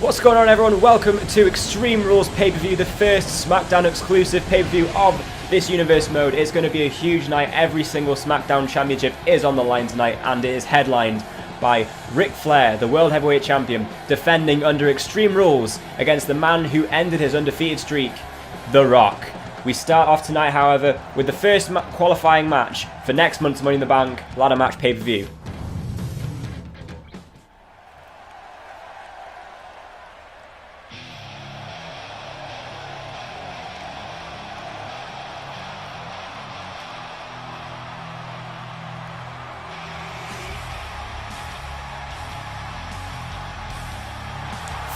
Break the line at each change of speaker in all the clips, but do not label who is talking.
What's going on, everyone? Welcome to Extreme Rules pay-per-view, the first SmackDown exclusive pay-per-view of this universe mode. It's going to be a huge night. Every single SmackDown championship is on the line tonight, and it is headlined by Ric Flair, the World Heavyweight Champion, defending under Extreme Rules against the man who ended his undefeated streak, The Rock. We start off tonight, however, with the first qualifying match for next month's Money in the Bank ladder match pay-per-view.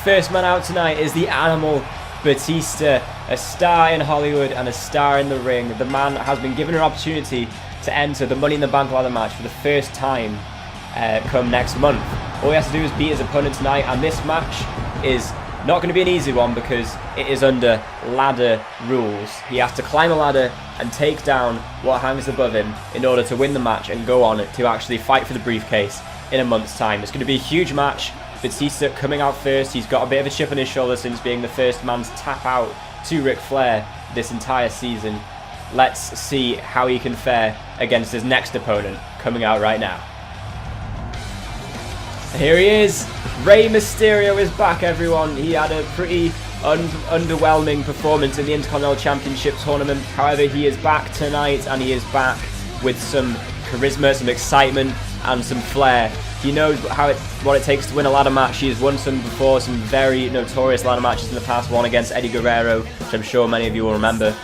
First man out tonight is the Animal Batista, a star in Hollywood and a star in the ring. The man has been given an opportunity to enter the Money in the Bank ladder match for the first time come next month. All he has to do is beat his opponent tonight, and this match is not going to be an easy one because it is under ladder rules. He has to climb a ladder and take down what hangs above him in order to win the match and go on to actually fight for the briefcase in a month's time. It's going to be a huge match. Batista coming out first. He's got a bit of a chip on his shoulder since being the first man to tap out to Ric Flair this entire season. Let's see how he can fare against his next opponent coming out right now. Here he is. Rey Mysterio is back, everyone. He had a pretty underwhelming performance in the Intercontinental Championship tournament. However, he is back tonight, and he is back with some charisma, some excitement, and some flair. He knows what it takes to win a ladder match. He has won some before, some very notorious ladder matches in the past. One against Eddie Guerrero, which I'm sure many of you will remember.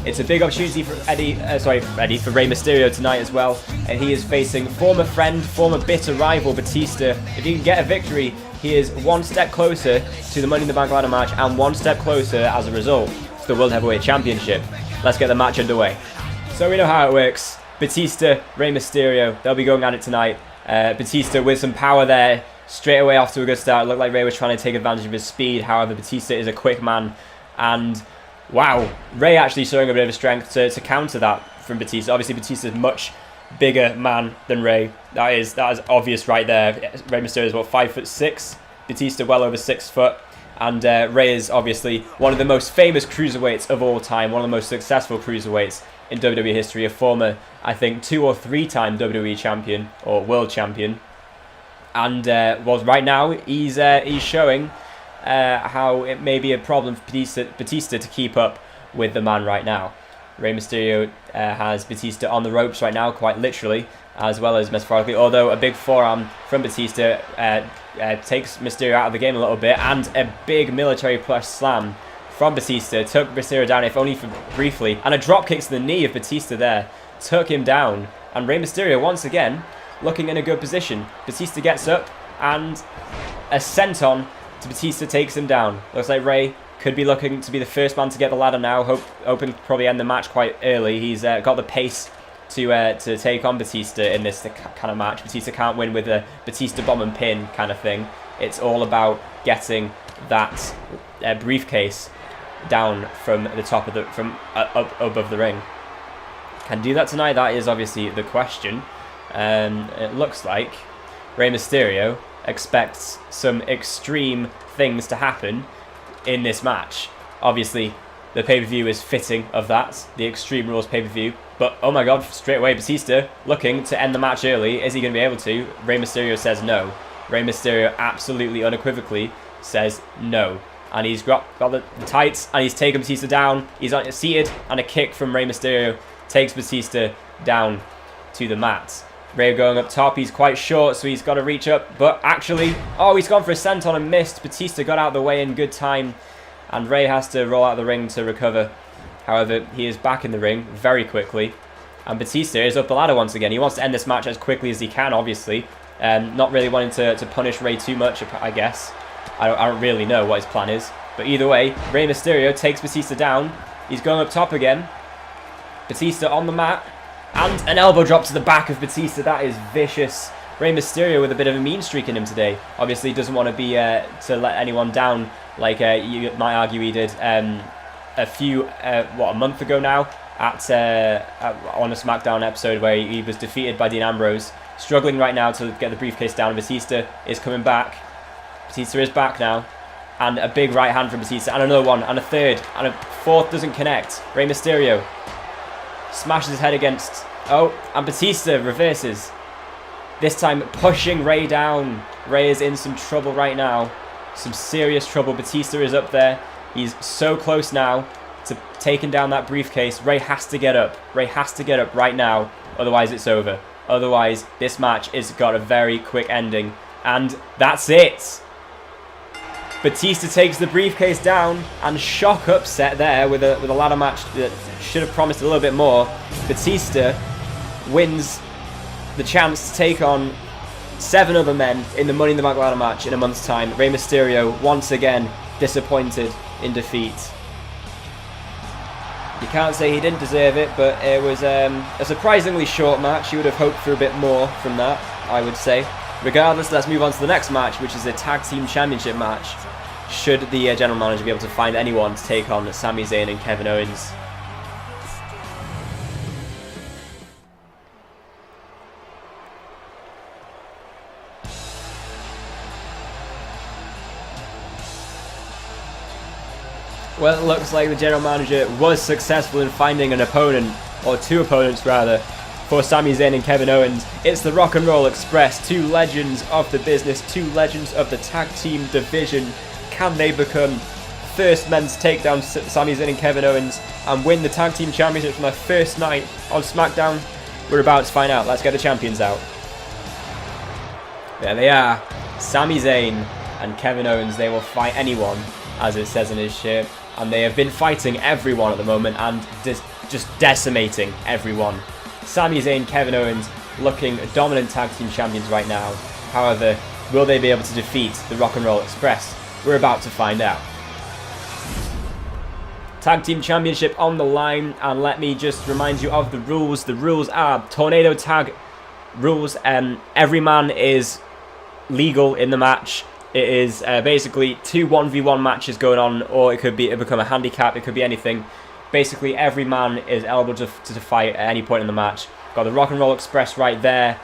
It's a big opportunity for for Rey Mysterio tonight as well, and he is facing former friend, former bitter rival Batista. If he can get a victory, he is one step closer to the Money in the Bank ladder match, and one step closer as a result to the World Heavyweight Championship. Let's get the match underway. So we know how it works. Batista, Rey Mysterio, they'll be going at it tonight. Batista with some power there, straight away off to a good start. It looked like Rey was trying to take advantage of his speed. However, Batista is a quick man, and wow, Rey actually showing a bit of strength to counter that from Batista. Obviously, Batista's a much bigger man than Rey. That is obvious right there. Rey Mysterio is what, 5'6", Batista well over 6 foot, and Rey is obviously one of the most famous cruiserweights of all time, one of the most successful cruiserweights in WWE history, a former, I think, 2 or 3 time WWE champion or world champion, and right now he's showing how it may be a problem for Batista to keep up with the man right now. Rey Mysterio has Batista on the ropes right now, quite literally, as well as metaphorically, although a big forearm from Batista takes Mysterio out of the game a little bit, and a big military plus slam from Batista took Mysterio down, if only for briefly, and a drop kick to the knee of Batista there took him down, and Rey Mysterio once again looking in a good position. Batista gets up, and a senton to Batista takes him down. Looks like Rey could be looking to be the first man to get the ladder now, hoping to probably end the match quite early. He's got the pace to take on Batista in this kind of match. Batista can't win with a Batista bomb and pin kind of thing. It's all about getting that briefcase down from the top of up above the ring. Can do that tonight? That is obviously the question. It looks like Rey Mysterio expects some extreme things to happen in this match. Obviously, the pay-per-view is fitting of that, the Extreme Rules pay-per-view. But oh my god, straight away Batista looking to end the match early. Is he going to be able to? Rey Mysterio says no. Rey Mysterio absolutely unequivocally says no. And he's got the tights, and he's taken Batista down. He's seated, and a kick from Rey Mysterio takes Batista down to the mat. Rey going up top. He's quite short, so he's got to reach up. But actually, oh, he's gone for a senton and missed. Batista got out of the way in good time, and Rey has to roll out of the ring to recover. However, he is back in the ring very quickly, and Batista is up the ladder once again. He wants to end this match as quickly as he can, obviously. Not really wanting to punish Rey too much, I guess. I don't really know what his plan is. But either way, Rey Mysterio takes Batista down. He's going up top again. Batista on the mat. And an elbow drop to the back of Batista. That is vicious. Rey Mysterio with a bit of a mean streak in him today. Obviously doesn't want to be to let anyone down like you might argue he did a month ago now on a SmackDown episode where he was defeated by Dean Ambrose. Struggling right now to get the briefcase down. Batista is coming back. Batista is back now. And a big right hand from Batista. And another one. And a third. And a fourth doesn't connect. Rey Mysterio smashes his head against... Oh, and Batista reverses. This time pushing Rey down. Rey is in some trouble right now. Some serious trouble. Batista is up there. He's so close now to taking down that briefcase. Rey has to get up. Rey has to get up right now. Otherwise it's over. Otherwise this match has got a very quick ending. And that's it. Batista takes the briefcase down, and shock upset there with a ladder match that should have promised a little bit more. Batista wins the chance to take on 7 other men in the Money in the Bank ladder match in a month's time. Rey Mysterio once again disappointed in defeat. You can't say he didn't deserve it, but it was a surprisingly short match. You would have hoped for a bit more from that, I would say. Regardless, let's move on to the next match, which is a Tag Team Championship match. Should the general manager be able to find anyone to take on Sami Zayn and Kevin Owens. Well, it looks like the general manager was successful in finding an opponent, or 2 opponents rather, for Sami Zayn and Kevin Owens. It's the Rock and Roll Express, 2 legends of the business, 2 legends of the tag team division. Can they become first men to take down Sami Zayn and Kevin Owens and win the tag team championship from their first night on SmackDown? We're about to find out. Let's get the champions out. There they are. Sami Zayn and Kevin Owens. They will fight anyone, as it says in his shirt. And they have been fighting everyone at the moment and just decimating everyone. Sami Zayn, Kevin Owens looking dominant tag team champions right now. However, will they be able to defeat the Rock and Roll Express? We're about to find out. Tag Team Championship on the line, and let me just remind you of the rules. The rules are tornado tag rules. Every man is legal in the match. It is basically 2 1v1 matches going on, or it become a handicap. It could be anything. Basically, every man is eligible to fight at any point in the match. Got the Rock and Roll Express right there,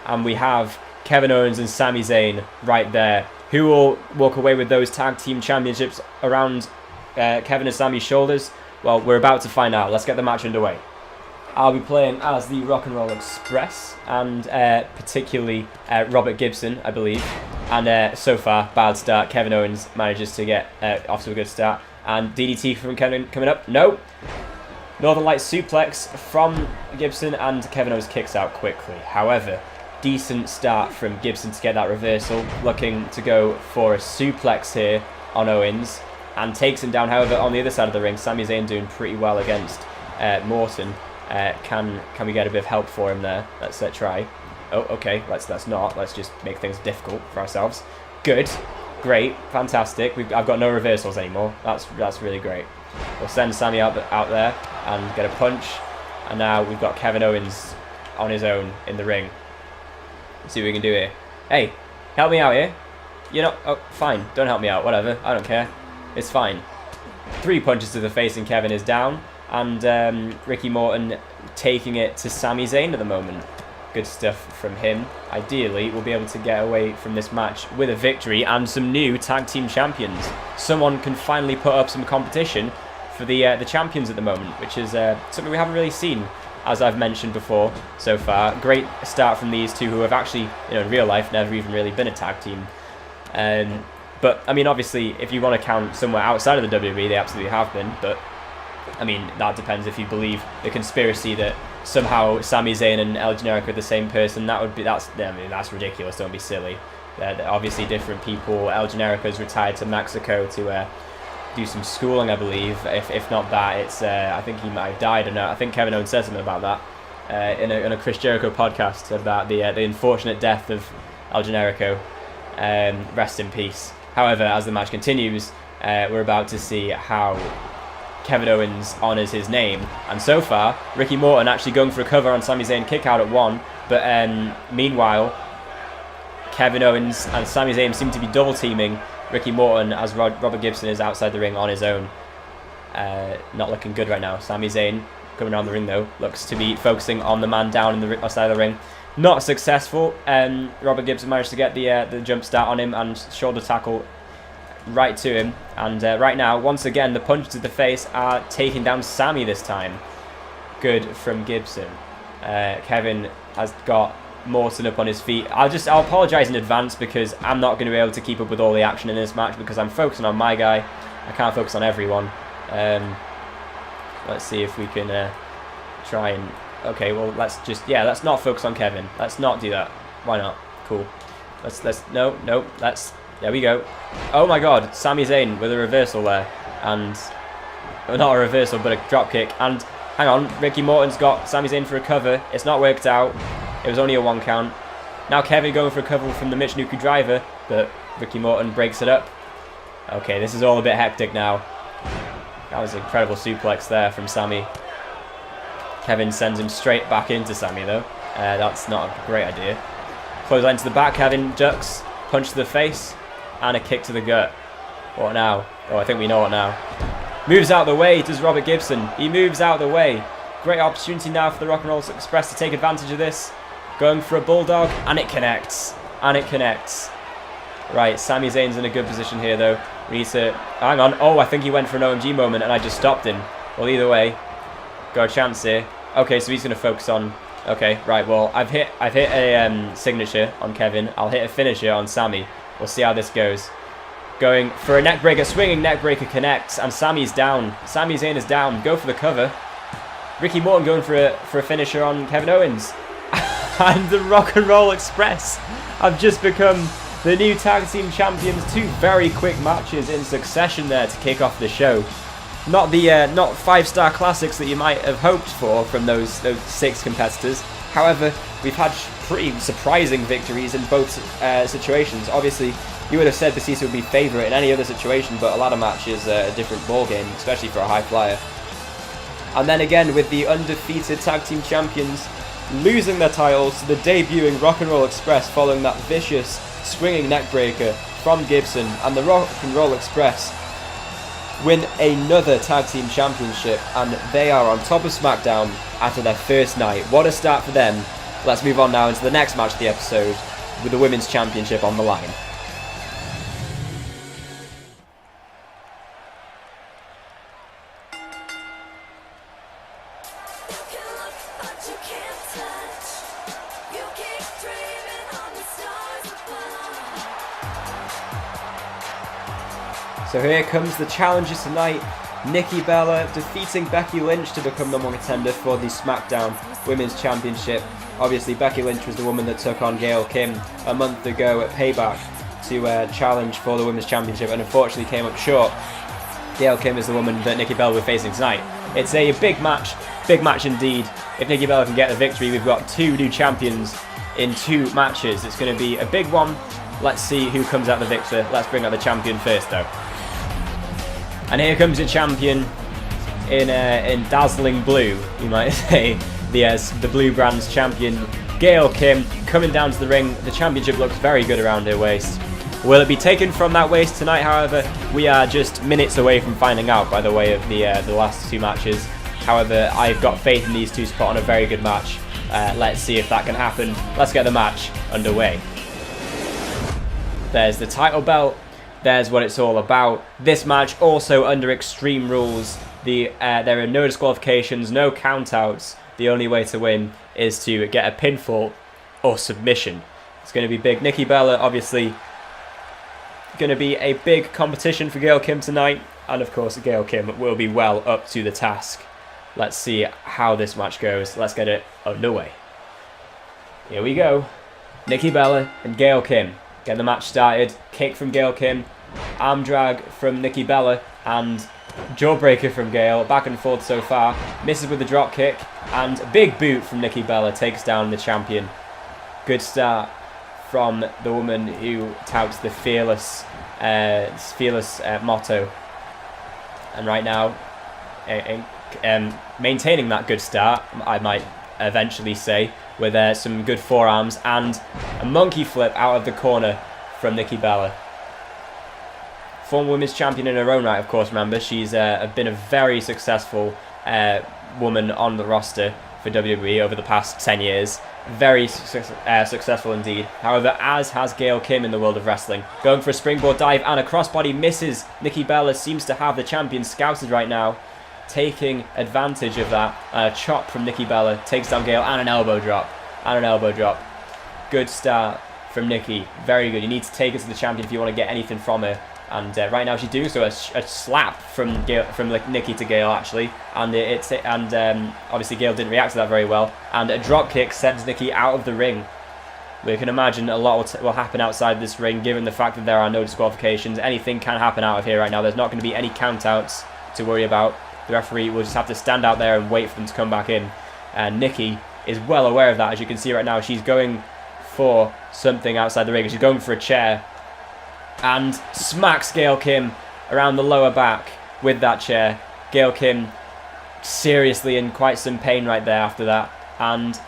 and we have Kevin Owens and Sami Zayn right there. Who will walk away with those tag team championships around Kevin and Sami's shoulders? Well, we're about to find out. Let's get the match underway. I'll be playing as the Rock and Roll Express, and particularly Robert Gibson, I believe. And so far, bad start. Kevin Owens manages to get off to a good start. And DDT from Kevin coming up. No. Northern Light suplex from Gibson, and Kevin Owens kicks out quickly. However, decent start from Gibson to get that reversal. Looking to go for a suplex here on Owens, and takes him down. However, on the other side of the ring, Sami Zayn doing pretty well against Morton. Can we get a bit of help for him there? Let's try. Oh, okay. Let's not. Let's just make things difficult for ourselves. Good, great, fantastic. I've got no reversals anymore. That's really great. We'll send Sami out there and get a punch. And now we've got Kevin Owens on his own in the ring. Let's see what we can do here. Hey, help me out here. You're not... Oh, fine. Don't help me out. Whatever. I don't care. It's fine. 3 punches to the face and Kevin is down. And Ricky Morton taking it to Sami Zayn at the moment. Good stuff from him. Ideally, we'll be able to get away from this match with a victory and some new tag team champions. Someone can finally put up some competition for the champions at the moment, which is something we haven't really seen, as I've mentioned before so far. Great start from these 2 who have actually, in real life, never even really been a tag team. But, I mean, obviously, if you want to count somewhere outside of the WWE, they absolutely have been, but I mean, that depends if you believe the conspiracy that somehow Sami Zayn and El Generico are the same person. That's ridiculous. Don't be silly. They're obviously different people. El Generico's retired to Mexico to do some schooling, I believe. If not that, it's I think he might have died. Or no, I think Kevin Owens said something about that in a Chris Jericho podcast about the unfortunate death of El Generico. Rest in peace. However, as the match continues, we're about to see how Kevin Owens honours his name, and so far Ricky Morton actually going for a cover on Sami Zayn, kick out at 1, but meanwhile Kevin Owens and Sami Zayn seem to be double teaming Ricky Morton as Robert Gibson is outside the ring on his own. Not looking good right now. Sami Zayn coming around the ring though, looks to be focusing on the man down in the side of the ring. Not successful. Robert Gibson managed to get the jump start on him and shoulder tackle right to him. And right now, once again, the punches to the face are taking down Sami this time. Good from Gibson. Kevin has got Morton up on his feet. I'll apologise in advance because I'm not going to be able to keep up with all the action in this match because I'm focusing on my guy. I can't focus on everyone. Let's see if we can try and... Okay, well, let's not focus on Kevin. Let's not do that. Why not? Cool. There we go. Oh my god, Sami Zayn with a reversal there. And, well, not a reversal, but a drop kick. And, hang on, Ricky Morton's got Sami Zayn for a cover. It's not worked out. It was only a 1 count. Now Kevin going for a cover from the Michinoku driver, but Ricky Morton breaks it up. Okay, this is all a bit hectic now. That was an incredible suplex there from Sami. Kevin sends him straight back into Sami though. That's not a great idea. Clothesline to the back, Kevin ducks, punch to the face, and a kick to the gut. What now? Oh, I think we know what now. Moves out of the way, does Robert Gibson. He moves out of the way. Great opportunity now for the Rock and Roll Express to take advantage of this. Going for a bulldog, and it connects. And it connects. Right, Sami Zayn's in a good position here though. We need to... Hang on. Oh, I think he went for an OMG moment and I just stopped him. Well, either way, got a chance here. Okay, so he's going to focus on... Okay, right, well, I've hit a signature on Kevin. I'll hit a finisher on Sami. We'll see how this goes. Going for a neck breaker, swinging neck breaker connects, and Sami's down. Sami Zayn is down. Go for the cover. Ricky Morton going for a finisher on Kevin Owens. And the Rock and Roll Express have just become the new tag team champions. 2 very quick matches in succession there to kick off the show. Not the not 5-star classics that you might have hoped for from those 6 competitors. However, we've had pretty surprising victories in both situations. Obviously, you would have said Batista would be favourite in any other situation, but a ladder match is a different ballgame, especially for a high flyer. And then again, with the undefeated tag team champions losing their titles to the debuting Rock and Roll Express following that vicious swinging neckbreaker from Gibson, and the Rock and Roll Express win another tag team championship, and they are on top of SmackDown after their first night. What a start for them. Let's move on now into the next match of the episode with the Women's Championship on the line. So here comes the challengers tonight. Nikki Bella defeating Becky Lynch to become number 1 contender for the SmackDown Women's Championship. Obviously, Becky Lynch was the woman that took on Gail Kim a month ago at Payback to challenge for the Women's Championship, and unfortunately came up short. Gail Kim is the woman that Nikki Bella will be facing tonight. It's a big match indeed. If Nikki Bella can get the victory, we've got 2 new champions in 2 matches. It's going to be a big one. Let's see who comes out the victor. Let's bring out the champion first, though. And here comes a champion in dazzling blue, you might say. The Blue Brand's champion, Gail Kim, coming down to the ring. The championship looks very good around her waist. Will it be taken from that waist tonight, however? We are just minutes away from finding out by the way of the last 2 matches. However, I've got faith in these 2 to put on a very good match. Let's see if that can happen. Let's get the match underway. There's the title belt. There's what it's all about. This match also under Extreme Rules. There are no disqualifications, no countouts. The only way to win is to get a pinfall or submission. It's going to be big. Nikki Bella, obviously, going to be a big competition for Gail Kim tonight. And of course, Gail Kim will be well up to the task. Let's see how this match goes. Let's get it underway. Here we go. Nikki Bella and Gail Kim. Get the match started. Kick from Gail Kim, arm drag from Nikki Bella, and jawbreaker from Gail. Back and forth so far. Misses with the drop kick, and a big boot from Nikki Bella takes down the champion. Good start from the woman who touts the fearless motto. And right now, maintaining that good start, I might eventually say, with some good forearms and a monkey flip out of the corner from Nikki Bella. Former women's champion in her own right, of course, remember. She's been a very successful woman on the roster for WWE over the past 10 years. Very successful indeed. However, as has Gail Kim in the world of wrestling. Going for a springboard dive and a crossbody misses. Nikki Bella seems to have the champion scouted right now, taking advantage of that. A chop from Nikki Bella takes down Gail, and an elbow drop. Good start from Nikki. Very good. You need to take her to the champion if you want to get anything from her. And right now she's doing so. A slap from Nikki to Gail, actually, and obviously Gail didn't react to that very well. And a drop kick sends Nikki out of the ring. We can imagine a lot will happen outside this ring, given the fact that there are no disqualifications. Anything can happen out of here right now. There's not going to be any countouts to worry about. The referee will just have to stand out there and wait for them to come back in. And Nikki is well aware of that. As you can see right now, she's going for something outside the ring. She's going for a chair, and smacks Gail Kim around the lower back with that chair. Gail Kim seriously in quite some pain right there after that, and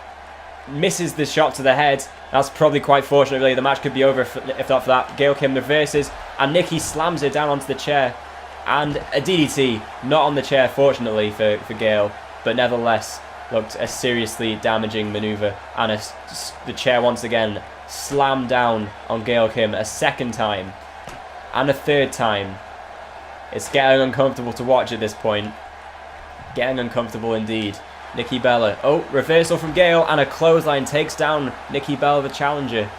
misses the shot to the head. That's probably quite fortunate, really. The match could be over if not for that. Gail Kim reverses, and Nikki slams her down onto the chair. And a DDT, not on the chair, fortunately, for Gail, but nevertheless looked a seriously damaging maneuver. And the chair once again slammed down on Gail Kim a second time. And a third time. It's getting uncomfortable to watch at this point. Getting uncomfortable indeed. Nikki Bella. Oh, reversal from Gail, and a clothesline takes down Nikki Bella, the challenger.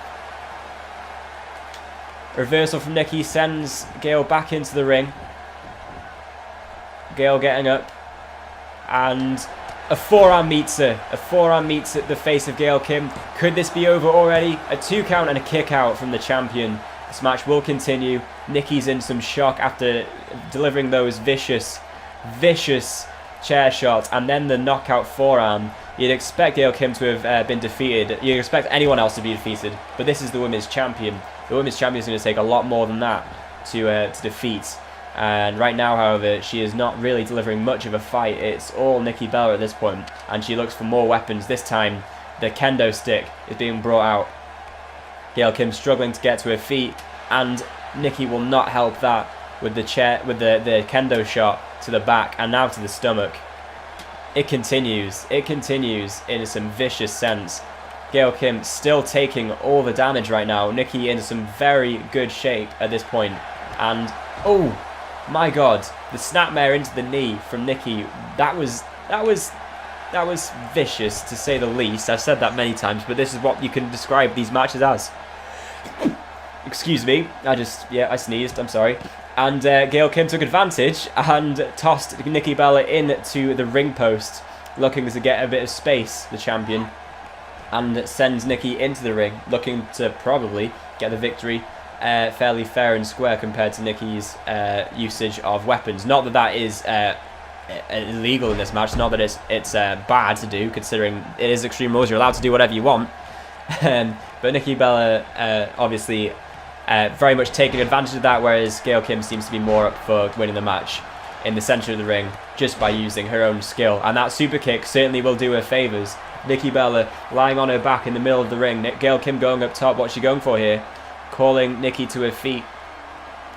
Reversal from Nikki sends Gail back into the ring. Gail getting up. And a forearm meets her. A forearm meets the face of Gail Kim. Could this be over already? A 2 count and a kick out from the champion. This match will continue. Nikki's in some shock after delivering those vicious chair shots and then the knockout forearm. You'd expect Gail Kim to have been defeated. You'd expect anyone else to be defeated, but this is the women's champion. The women's champion is going to take a lot more than that to defeat. And right now, however, she is not really delivering much of a fight. It's all Nikki Bella at this point, and she looks for more weapons. This time, the kendo stick is being brought out. Gail Kim struggling to get to her feet, and Nikki will not help that with the kendo shot to the back and now to the stomach. It continues in some vicious sense. Gail Kim still taking all the damage right now. Nikki in some very good shape at this point. And oh my god, the snapmare into the knee from Nikki, that was vicious to say the least. I've said that many times, but this is what you can describe these matches as. Excuse me, I sneezed, I'm sorry. And Gail Kim took advantage and tossed Nikki Bella into the ring post, looking to get a bit of space, the champion, and sends Nikki into the ring, looking to probably get the victory fairly fair and square compared to Nikki's usage of weapons. Not that that is illegal in this match, not that it's bad to do, considering it is Extreme Rules, you're allowed to do whatever you want. But Nikki Bella obviously very much taking advantage of that, whereas Gail Kim seems to be more up for winning the match in the centre of the ring just by using her own skill. And that super kick certainly will do her favours. Nikki Bella lying on her back in the middle of the ring. Gail Kim going up top. What's she going for here? Calling Nikki to her feet.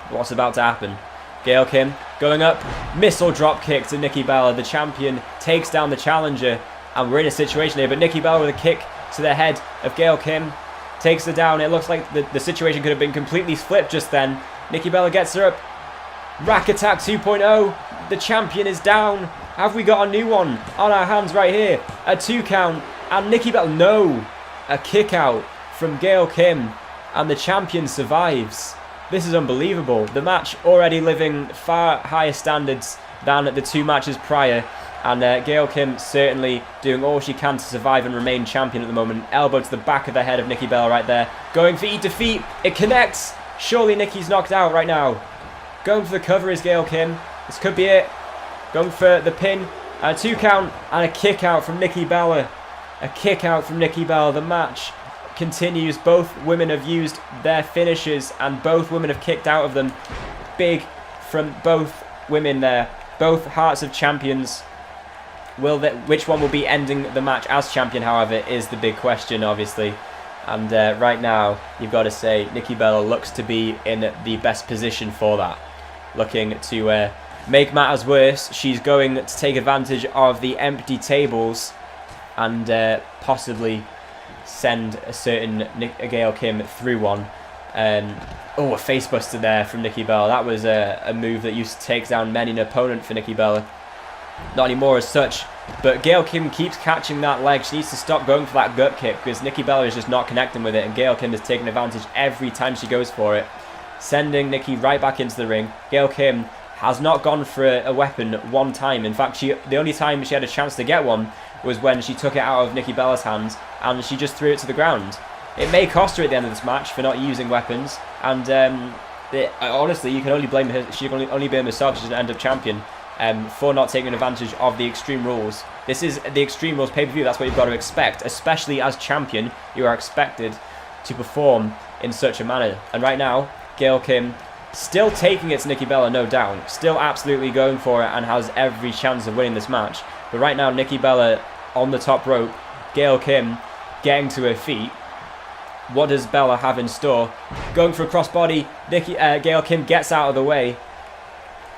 What's about to happen? Gail Kim going up. Missile drop kick to Nikki Bella. The champion takes down the challenger. And we're in a situation here. But Nikki Bella with a kick to the head of Gail Kim. Takes her down. It looks like the situation could have been completely flipped just then. Nikki Bella gets her up. Rack Attack 2.0. The champion is down. Have we got a new one on our hands right here? A 2 count. And Nikki Bella... No. A kick out from Gail Kim. And the champion survives. This is unbelievable. The match already living far higher standards than the 2 matches prior. And Gail Kim certainly doing all she can to survive and remain champion at the moment. Elbow to the back of the head of Nikki Bella right there. Going for defeat. It connects. Surely Nikki's knocked out right now. Going for the cover is Gail Kim. This could be it. Going for the pin. A 2 count and a kick out from Nikki Bella. A kick out from Nikki Bella. The match continues. Both women have used their finishes and both women have kicked out of them. Big from both women there. Both Hearts of Champions. Which one will be ending the match as champion, however, is the big question, obviously. And right now, you've got to say, Nikki Bella looks to be in the best position for that. Looking to make matters worse, she's going to take advantage of the empty tables and possibly send a certain Gail Kim through one. Oh, a facebuster there from Nikki Bella. That was a move that used to take down many an opponent for Nikki Bella. Not anymore as such, but Gail Kim keeps catching that leg. She needs to stop going for that gut kick because Nikki Bella is just not connecting with it, and Gail Kim is taking advantage every time she goes for it, sending Nikki right back into the ring. Gail Kim has not gone for a weapon one time. In fact, the only time she had a chance to get one was when she took it out of Nikki Bella's hands and she just threw it to the ground. It may cost her at the end of this match for not using weapons, and honestly, you can only blame her. She can only blame herself. She's an end-up champion for not taking advantage of the Extreme Rules. This is the Extreme Rules pay-per-view. That's what you've got to expect, especially as champion. You are expected to perform in such a manner. And right now, Gail Kim still taking it to Nikki Bella, no doubt. Still absolutely going for it and has every chance of winning this match. But right now, Nikki Bella on the top rope. Gail Kim getting to her feet. What does Bella have in store? Going for a crossbody. Gail Kim gets out of the way.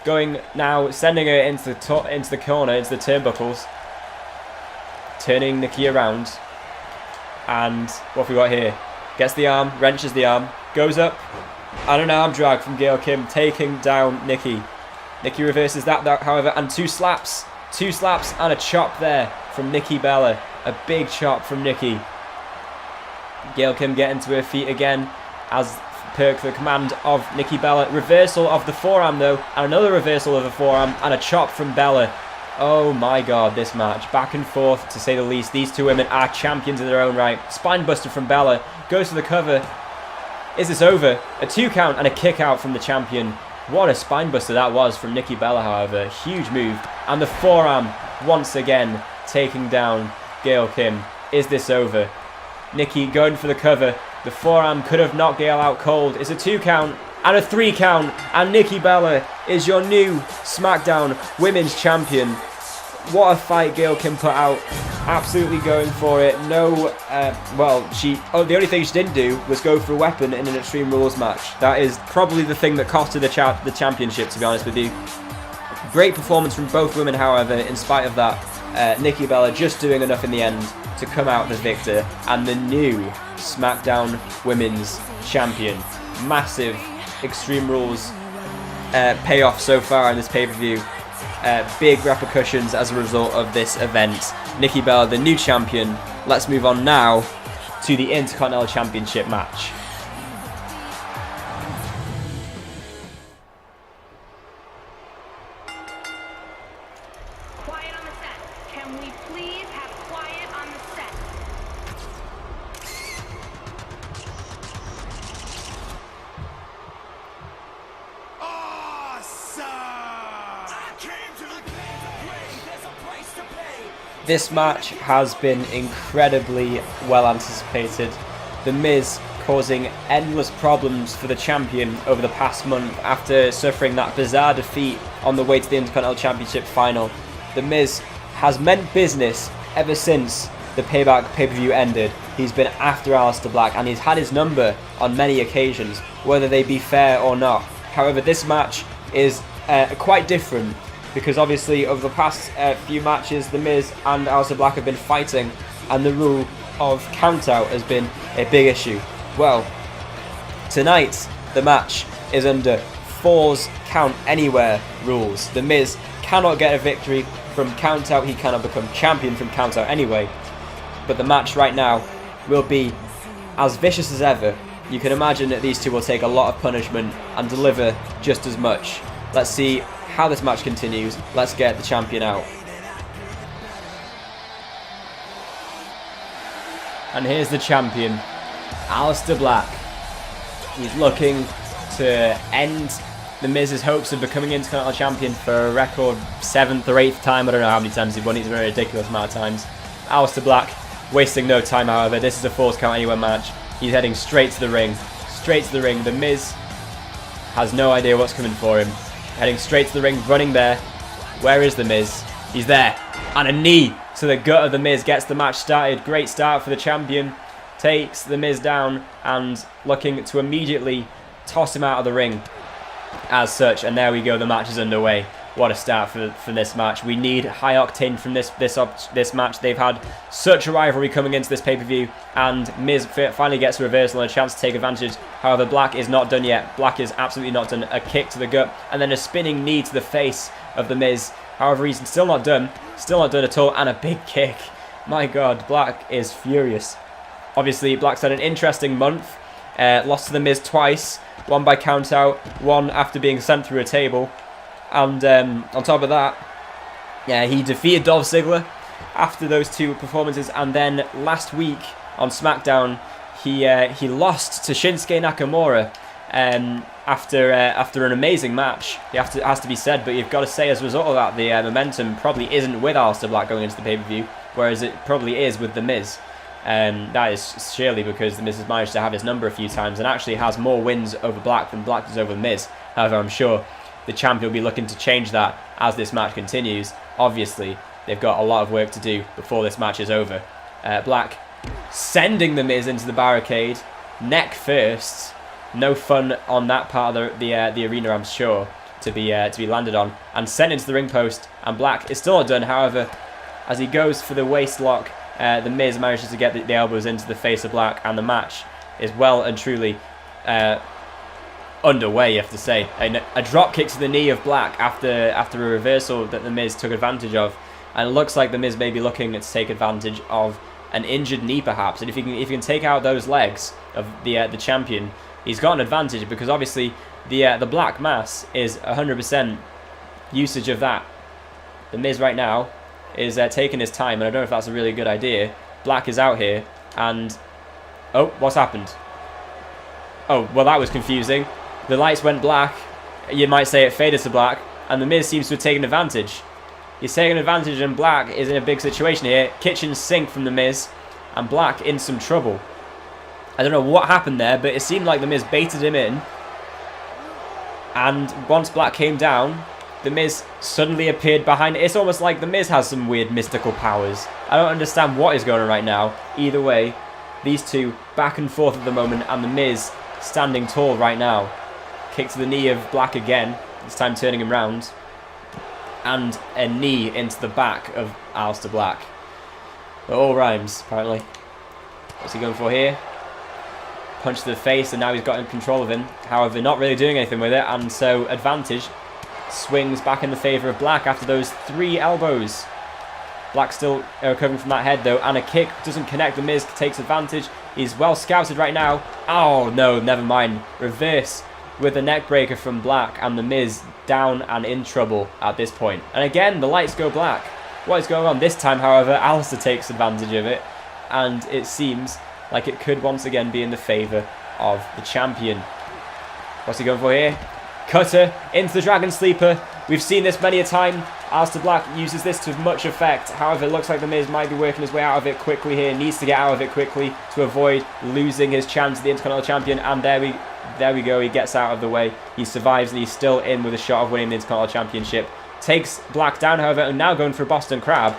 Going now, sending her into the corner, into the turnbuckles. Turning Nikki around. And what have we got here? Gets the arm, wrenches the arm, goes up. And an arm drag from Gail Kim, taking down Nikki. Nikki reverses that however, and two slaps and a chop there from Nikki Bella. A big chop from Nikki. Gail Kim getting to her feet again as per the command of Nikki Bella. Reversal of the forearm though, and another reversal of the forearm, and a chop from Bella. Oh my god, this match. Back and forth, to say the least. These two women are champions in their own right. Spine buster from Bella. Goes for the cover. Is this over? A 2 count and a kick out from the champion. What a spine buster that was from Nikki Bella, however. Huge move. And the forearm, once again, taking down Gail Kim. Is this over? Nikki going for the cover. The forearm could have knocked Gail out cold. It's a 2 count and a 3 count. And Nikki Bella is your new SmackDown Women's Champion. What a fight Gail Kim put out. Absolutely going for it. No, the only thing she didn't do was go for a weapon in an Extreme Rules match. That is probably the thing that cost her the championship, to be honest with you. Great performance from both women, however, in spite of that. Nikki Bella just doing enough in the end to come out the victor and the new SmackDown Women's Champion. Massive Extreme Rules payoff so far in this pay-per-view. Big repercussions as a result of this event. Nikki Bella, the new champion. Let's move on now to the Intercontinental Championship match.
Quiet on the set. Can we please have quiet on the set?
This match has been incredibly well anticipated. The Miz causing endless problems for the champion over the past month after suffering that bizarre defeat on the way to the Intercontinental Championship final. The Miz has meant business ever since the Payback pay-per-view ended. He's been after Aleister Black and he's had his number on many occasions, whether they be fair or not. However, this match is quite different, because obviously over the past few matches the Miz and Aleister Black have been fighting and the rule of countout has been a big issue. Well, tonight the match is under Falls Count Anywhere rules. The Miz cannot get a victory from countout, he cannot become champion from countout anyway. But the match right now will be as vicious as ever. You can imagine that these two will take a lot of punishment and deliver just as much. Let's see how this match continues. Let's get the champion out. And here's the champion, Aleister Black. He's looking to end the Miz's hopes of becoming Intercontinental Champion for a record 7th or 8th time. I don't know how many times he's won it. It's a very ridiculous amount of times. Aleister Black wasting no time, however. This is a Falls Count Anywhere match. He's heading straight to the ring. Straight to the ring. The Miz has no idea what's coming for him. Heading straight to the ring, running there. Where is the Miz? He's there. And a knee to the gut of the Miz gets the match started. Great start for the champion. Takes the Miz down and looking to immediately toss him out of the ring as such. And there we go, the match is underway. what a start for this match. We need high octane from this match. They've had such a rivalry coming into this pay-per-view, and Miz finally gets a reversal and a chance to take advantage. However, Black is not done yet. Black is absolutely not done. A kick to the gut and then a spinning knee to the face of the Miz. However, he's still not done at all, and a big kick. My God, Black is furious. Obviously, Black's had an interesting month. Lost to the Miz twice, one by count out, one after being sent through a table. And on top of that, yeah, he defeated Dolph Ziggler after those two performances. And then last week on SmackDown, he lost to Shinsuke Nakamura after an amazing match. It has to be said, but you've got to say as a result of that, the momentum probably isn't with Aleister Black going into the pay-per-view, whereas it probably is with The Miz. That is surely because The Miz has managed to have his number a few times and actually has more wins over Black than Black does over The Miz. However, I'm sure the champion will be looking to change that as this match continues. Obviously, they've got a lot of work to do before this match is over. Black sending The Miz into the barricade, neck first. No fun on that part of the arena, I'm sure, to be landed on. And sent into the ring post, and Black is still not done. However, as he goes for the waist lock, The Miz manages to get the elbows into the face of Black, and the match is well and truly underway, you have to say. A drop kick to the knee of Black after a reversal that The Miz took advantage of, and it looks like The Miz may be looking to take advantage of an injured knee perhaps. And if he can take out those legs of the champion, he's got an advantage, because obviously the Black mass is 100% usage of that. The Miz right now is taking his time, and I don't know if that's a really good idea. Black is out here, and oh, what's happened? Oh, well, that was confusing. The lights went black. You might say it faded to black, and The Miz seems to have taken advantage. He's taking advantage, and Black is in a big situation here. Kitchen sink from The Miz, and Black in some trouble. I don't know what happened there, but it seemed like The Miz baited him in, and once Black came down, The Miz suddenly appeared behind. It's almost like The Miz has some weird mystical powers. I don't understand what is going on right now. Either way, these two back and forth at the moment, and The Miz standing tall right now. Kick to the knee of Black again, this time turning him round. And a knee into the back of Aleister Black. It all rhymes, apparently. What's he going for here? Punch to the face, and now he's got in control of him. However, not really doing anything with it, and so advantage swings back in the favour of Black after those 3 elbows. Black still recovering from that head though, and a kick doesn't connect. The Miz takes advantage. He's well scouted right now. Oh no, never mind. Reverse with a neck breaker from Black, and The Miz down and in trouble at this point. And again, the lights go black. What is going on? This time, however, Aleister takes advantage of it, and it seems like it could once again be in the favour of the champion. What's he going for here? Cutter into the Dragon Sleeper. We've seen this many a time. Aleister Black uses this to much effect. However, it looks like The Miz might be working his way out of it quickly here. Needs to get out of it quickly to avoid losing his chance at the Intercontinental Champion. And there we go. He gets out of the way. He survives, and he's still in with a shot of winning the Intercontinental Championship. Takes Black down, however, and now going for a Boston Crab.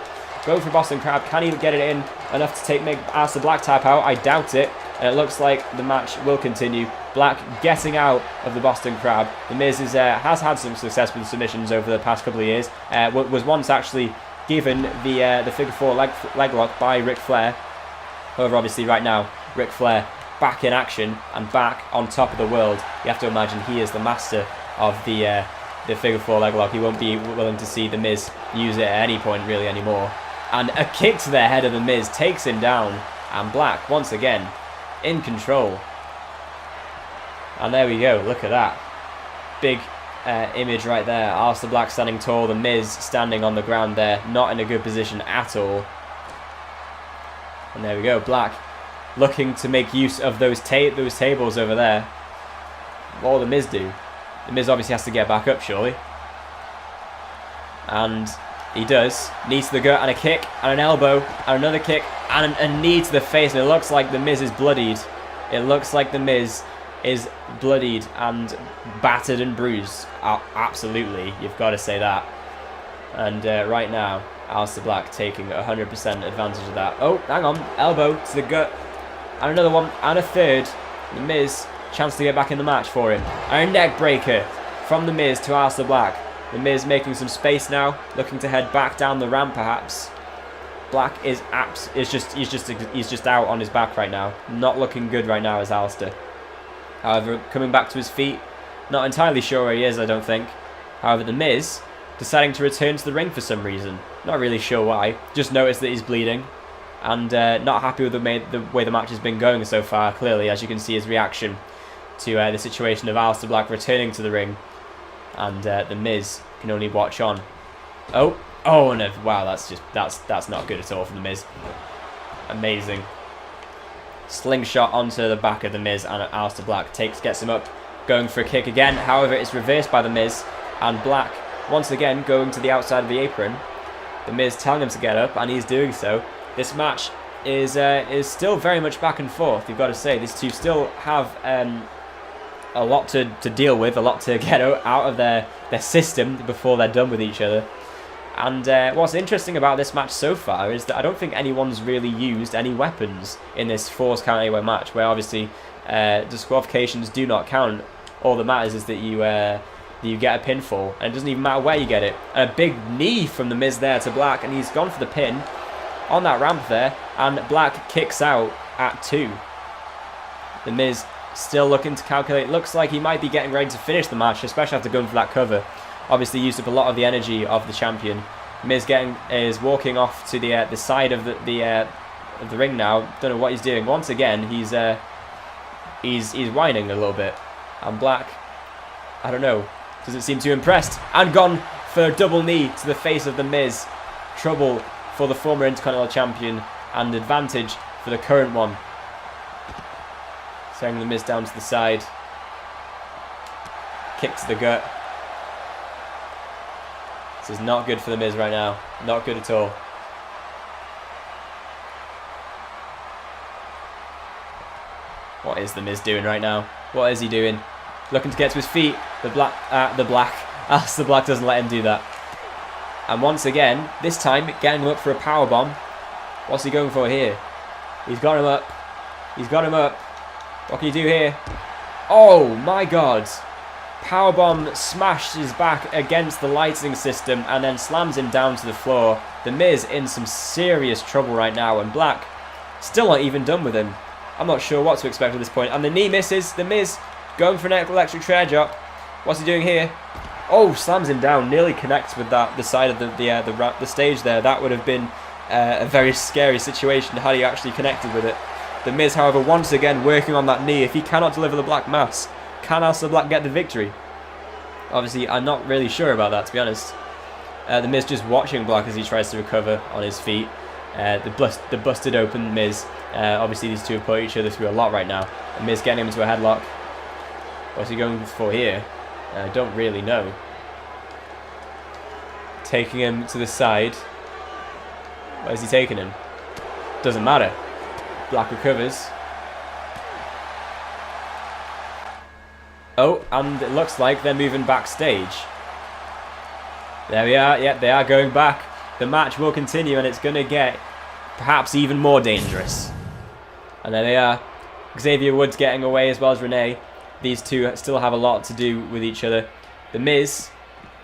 Going for a Boston Crab. Can he get it in enough to make Aleister Black tap out? I doubt it. And it looks like the match will continue. Black getting out of the Boston Crab. The Miz has had some success with submissions over the past couple of years. Was once actually given the figure 4 leg lock by Ric Flair. However, obviously right now, Ric Flair back in action and back on top of the world. You have to imagine he is the master of the figure 4 leg lock. He won't be willing to see The Miz use it at any point really anymore. And a kick to the head of The Miz takes him down. And Black, once again, in control. And there we go, look at that. Big image right there. Aleister Black standing tall, The Miz standing on the ground there. Not in a good position at all. And there we go, Black looking to make use of those tables over there. What will The Miz do? The Miz obviously has to get back up, surely. And he does. Knee to the gut, and a kick, and an elbow, and another kick, and a knee to the face. And it looks like The Miz is bloodied. It looks like The Miz is bloodied and battered and bruised. Absolutely, you've got to say that. And right now, Aleister Black taking 100% advantage of that. Oh, hang on. Elbow to the gut. And another one, and a third. The Miz, chance to get back in the match for him. And a neck breaker from The Miz to Aleister Black. The Miz making some space now, looking to head back down the ramp perhaps. Black is he's just out on his back right now. Not looking good right now as Aleister. However, coming back to his feet, not entirely sure where he is, I don't think. However, the Miz deciding to return to the ring for some reason. Not really sure why. Just noticed that he's bleeding. And not happy with the way the match has been going so far, clearly, as you can see his reaction to the situation of Aleister Black returning to the ring. And the Miz can only watch on. Oh no! Wow, that's not good at all for the Miz. Amazing. Slingshot onto the back of the Miz, and Aleister Black gets him up, going for a kick again. However, it's reversed by the Miz, and Black once again going to the outside of the apron. The Miz telling him to get up, and he's doing so. This match is still very much back and forth. You've got to say these two still have a lot to deal with, a lot to get out of their system before they're done with each other. And what's interesting about this match so far is that I don't think anyone's really used any weapons in this Falls Count Anywhere match, where obviously disqualifications do not count. All that matters is that you get a pinfall, and it doesn't even matter where you get it. And a big knee from the Miz there to Black, and he's gone for the pin on that ramp there, and Black kicks out at 2. The Miz still looking to calculate. Looks like he might be getting ready to finish the match, especially after going for that cover. Obviously used up a lot of the energy of the champion. Miz is walking off to the side of the ring now. Don't know what he's doing. Once again, he's whining a little bit, and Black, I don't know, doesn't seem too impressed, and gone for a double knee to the face of the Miz. Trouble for the former Intercontinental Champion, and advantage for the current one. Sending the Miz down to the side. Kick to the gut. This is not good for the Miz right now. Not good at all. What is the Miz doing right now? What is he doing? Looking to get to his feet. Aleister Black doesn't let him do that. And once again, this time getting him up for a powerbomb. What's he going for here? He's got him up. He's got him up. What can he do here? Oh my god. Powerbomb smashed his back against the lighting system and then slams him down to the floor. The Miz in some serious trouble right now, and Black still not even done with him. I'm not sure what to expect at this point. And the knee misses. The Miz going for an electric chair drop. What's he doing here? Oh, slams him down. Nearly connects with the side of the stage there. That would have been a very scary situation had he actually connected with it. The Miz, however, once again working on that knee. If he cannot deliver the Black Mass, can Aleister Black get the victory? Obviously, I'm not really sure about that, to be honest. The Miz just watching Black as he tries to recover on his feet. The busted open Miz. Obviously, these two have put each other through a lot right now. The Miz getting him into a headlock. What's he going for here? I don't really know. Taking him to the side. Where's he taking him? Doesn't matter. Black recovers. Oh, and it looks like they're moving backstage. There we are. Yep, they are going back. The match will continue, and it's going to get perhaps even more dangerous. And there they are. Xavier Woods getting away as well as Renee. These two still have a lot to do with each other. The Miz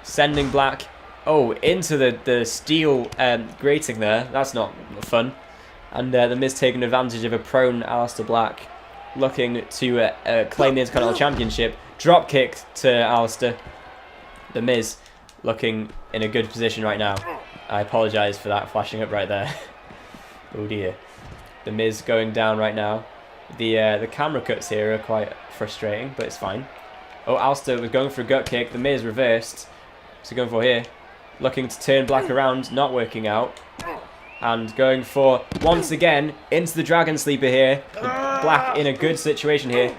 sending Black, into the steel grating there. That's not fun. And the Miz taking advantage of a prone Aleister Black, looking to claim the Intercontinental Championship. Drop kick to Aleister. The Miz looking in a good position right now. I apologise for that flashing up right there. Oh dear. The Miz going down right now. The camera cuts here are quite frustrating, but it's fine. Oh, Aleister was going for a gut kick. The Miz reversed. What's he going for here? Looking to turn Black around, not working out. And going for, once again, into the Dragon Sleeper here. Black in a good situation here.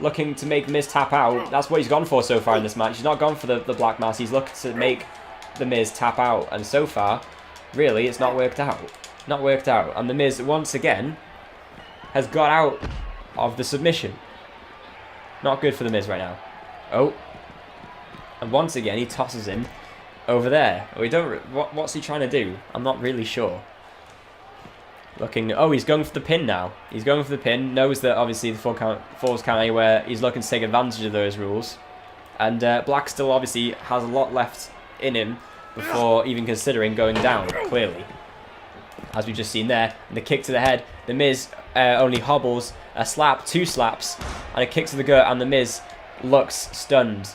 Looking to make Miz tap out. That's what he's gone for so far in this match. He's not gone for the Black Mass. He's looking to make the Miz tap out. And so far, really, it's not worked out. Not worked out. And the Miz, once again, has got out of the submission. Not good for the Miz right now. Oh. And once again, he tosses him over there. We don't. What's he trying to do? I'm not really sure. Looking. Oh, he's going for the pin now. He's going for the pin. Knows that obviously the falls count anywhere. He's looking to take advantage of those rules. And Black still obviously has a lot left in him before even considering going down, clearly. As we've just seen there, and the kick to the head, The Miz only hobbles, a slap, 2 slaps, and a kick to the gut, and The Miz looks stunned.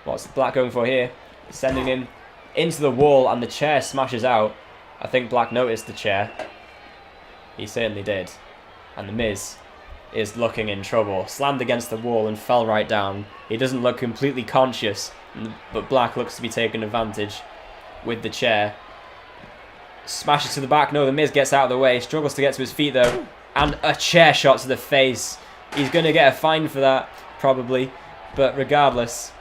What's Black going for here? Sending him into the wall, and the chair smashes out. I think Black noticed the chair. He certainly did. And The Miz is looking in trouble. Slammed against the wall and fell right down. He doesn't look completely conscious, but Black looks to be taking advantage with the chair. Smashes to the back. No, The Miz gets out of the way. Struggles to get to his feet, though. And a chair shot to the face. He's going to get a fine for that, probably. But regardless,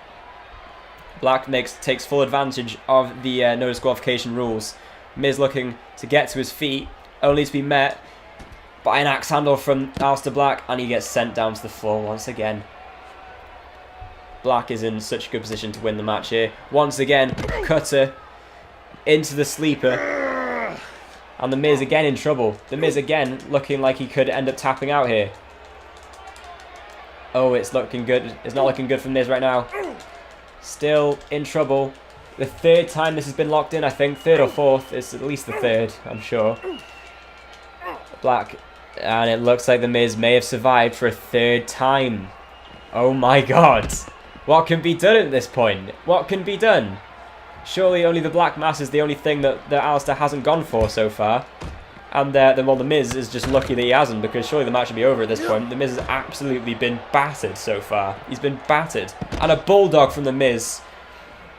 Black takes full advantage of the no disqualification rules. Miz looking to get to his feet, only to be met by an axe handle from Aleister Black, and he gets sent down to the floor once again. Black is in such a good position to win the match here. Once again, cutter into the sleeper. And The Miz again in trouble. The Miz again looking like he could end up tapping out here. Oh, it's looking good. It's not looking good for Miz right now. Still in trouble. The 3rd time this has been locked in, I think. 3rd or 4th. It's at least the 3rd, I'm sure. Black. And it looks like The Miz may have survived for a 3rd time. Oh my god. What can be done at this point? What can be done? Surely only the Black Mass is the only thing that Aleister hasn't gone for so far. And well, The Miz is just lucky that he hasn't, because surely the match would be over at this point. The Miz has absolutely been battered so far. He's been battered. And a bulldog from The Miz.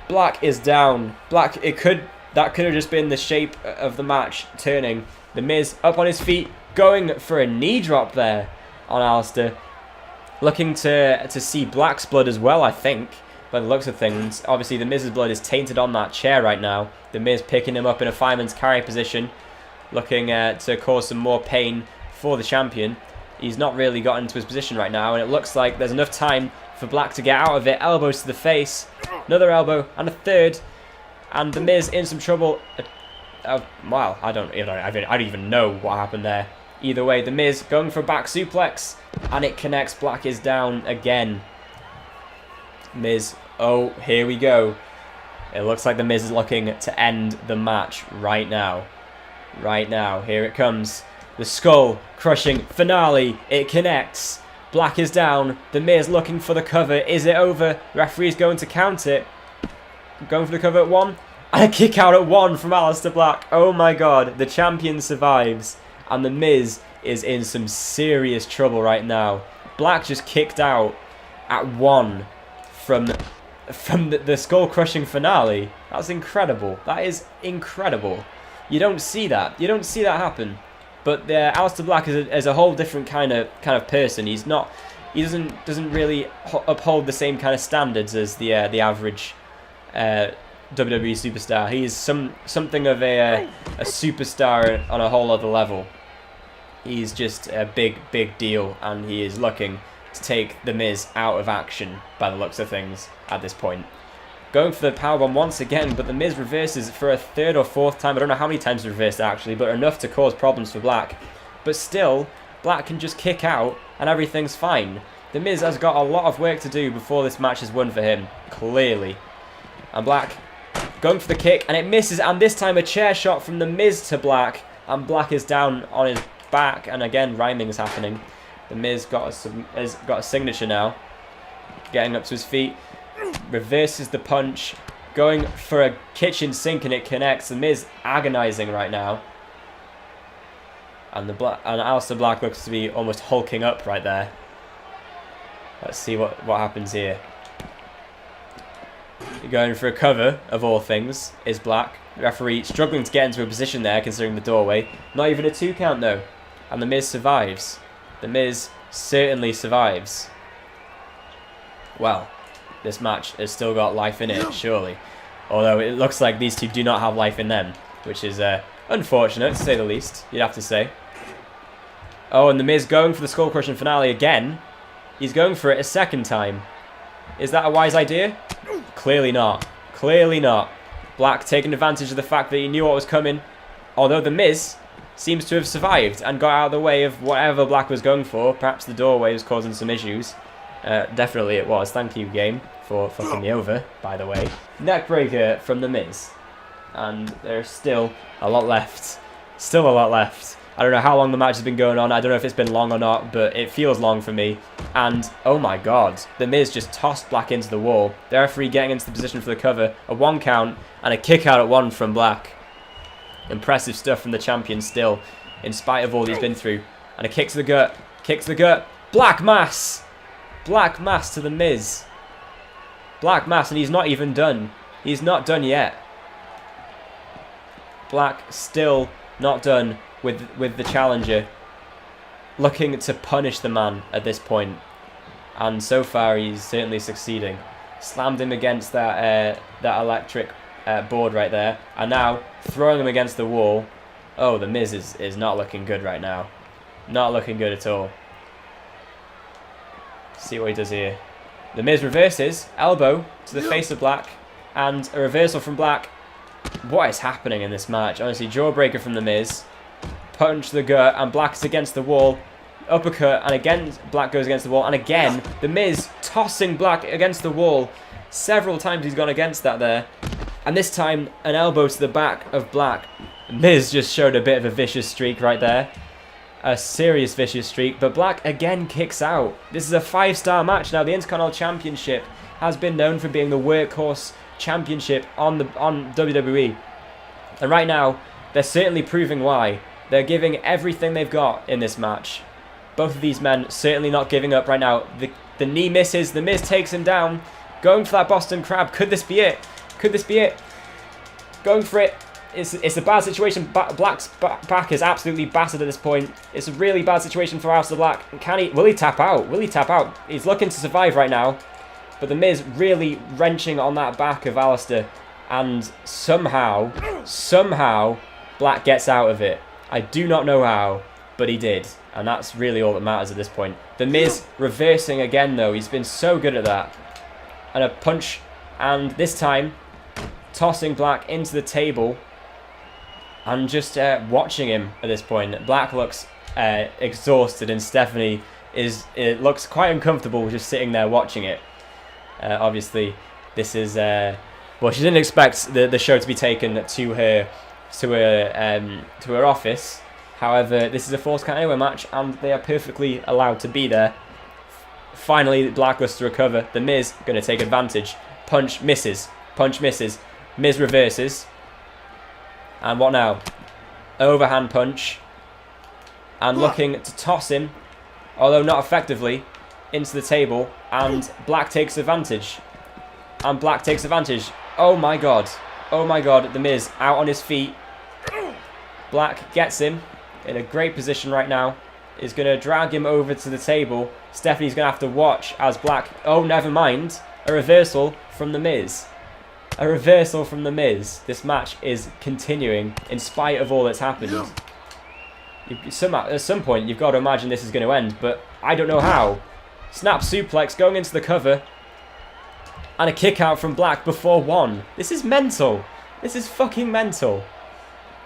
Black is down. Black, that could have just been the shape of the match turning. The Miz up on his feet, going for a knee drop there on Aleister. Looking to see Black's blood as well, I think, by the looks of things. Obviously, The Miz's blood is tainted on that chair right now. The Miz picking him up in a fireman's carry position, looking to cause some more pain for the champion. He's not really got into his position right now, and it looks like there's enough time for Black to get out of it. Elbows to the face, another elbow, and a 3rd. And The Miz in some trouble. Wow, I don't even know what happened there. Either way, The Miz going for a back suplex, and it connects. Black is down again. Miz, oh, here we go. It looks like The Miz is looking to end the match right now. Right now, here it comes. The skull-crushing finale. It connects. Black is down. The Miz looking for the cover. Is it over? Referee's going to count it. Going for the cover at 1. And a kick out at 1 from Aleister Black. Oh my god. The champion survives. And The Miz is in some serious trouble right now. Black just kicked out at 1 from the skull-crushing finale. That's incredible. That is incredible. You don't see that. You don't see that happen. But Aleister Black is a whole different kind of person. He doesn't really uphold the same kind of standards as the average WWE superstar. He is something of a superstar on a whole other level. He's just a big deal, and he is looking to take The Miz out of action by the looks of things at this point. Going for the powerbomb once again, but The Miz reverses for a 3rd or 4th time. I don't know how many times he reversed actually, but enough to cause problems for Black. But still, Black can just kick out and everything's fine. The Miz has got a lot of work to do before this match is won for him, clearly. And Black going for the kick, and it misses, and this time a chair shot from The Miz to Black, and Black is down on his back, and again rhyming is happening. The Miz has got a signature now, getting up to his feet, reverses the punch, going for a kitchen sink, and it connects. The Miz agonizing right now, and Aleister Black looks to be almost hulking up right there. Let's see what happens here. Going for a cover, of all things, is Black. The referee struggling to get into a position there, considering the doorway. Not even a 2 count, though. And The Miz survives. The Miz certainly survives. Well, this match has still got life in it, surely. Although it looks like these two do not have life in them, which is unfortunate, to say the least, you'd have to say. Oh, and The Miz going for the skull-crushing finale again. He's going for it a 2nd time. Is that a wise idea? Clearly not. Clearly not. Black taking advantage of the fact that he knew what was coming. Although The Miz seems to have survived and got out of the way of whatever Black was going for. Perhaps the doorway was causing some issues. Definitely it was. Thank you, game, for fucking me over, by the way. Neckbreaker from The Miz. And there's still a lot left. Still a lot left. I don't know how long the match has been going on. I don't know if it's been long or not, but it feels long for me. And, oh my god, The Miz just tossed Black into the wall. The referee getting into the position for the cover. A 1 count and a kick out at 1 from Black. Impressive stuff from the champion still, in spite of all he's been through. And a kick to the gut. Kick to the gut. Black Mass! Black Mass to The Miz. Black Mass, and he's not even done. He's not done yet. Black still not done with the challenger. Looking to punish the man at this point. And so far he's certainly succeeding. Slammed him against that electric board right there. And now throwing him against the wall. Oh, The Miz is not looking good right now. Not looking good at all. See what he does here. The Miz reverses. Elbow to the face of Black. And a reversal from Black. What is happening in this match? Honestly, jawbreaker from The Miz. Punch to the gut. And Black is against the wall. Uppercut. And again, Black goes against the wall. And again, The Miz tossing Black against the wall. Several times he's gone against that there. And this time, an elbow to the back of Black. Miz just showed a bit of a vicious streak right there. A serious vicious streak, but Black again kicks out. This is a 5-star match. Now, the Intercontinental Championship has been known for being the workhorse championship on WWE. And right now, they're certainly proving why. They're giving everything they've got in this match. Both of these men certainly not giving up right now. The knee misses. The Miz takes him down. Going for that Boston Crab. Could this be it? Could this be it? Going for it. It's a bad situation. Black's back is absolutely battered at this point. It's a really bad situation for Aleister Black. Will he tap out? Will he tap out? He's looking to survive right now. But The Miz really wrenching on that back of Aleister. And somehow, Black gets out of it. I do not know how, but he did. And that's really all that matters at this point. The Miz reversing again, though. He's been so good at that. And a punch. And this time, tossing Black into the table. And just watching him at this point. Black looks exhausted, and Stephanie looks quite uncomfortable just sitting there watching it. Obviously, this is well, she didn't expect the show to be taken to her office. However, this is a Falls Count Anywhere match, and they are perfectly allowed to be there. Finally, Black looks to recover. The Miz going to take advantage. Punch misses. Punch misses. Miz reverses. And what now? Overhand punch. And looking to toss him, although not effectively, into the table. And Black takes advantage. And Black takes advantage. Oh my god. Oh my god. The Miz out on his feet. Black gets him in a great position right now. Is going to drag him over to the table. Stephanie's going to have to watch as Black... Oh, never mind. A reversal from The Miz. A reversal from The Miz. This match is continuing in spite of all that's happened. At some point, you've got to imagine this is going to end, but I don't know how. Snap suplex going into the cover. And a kick out from Black before 1. This is mental. This is fucking mental.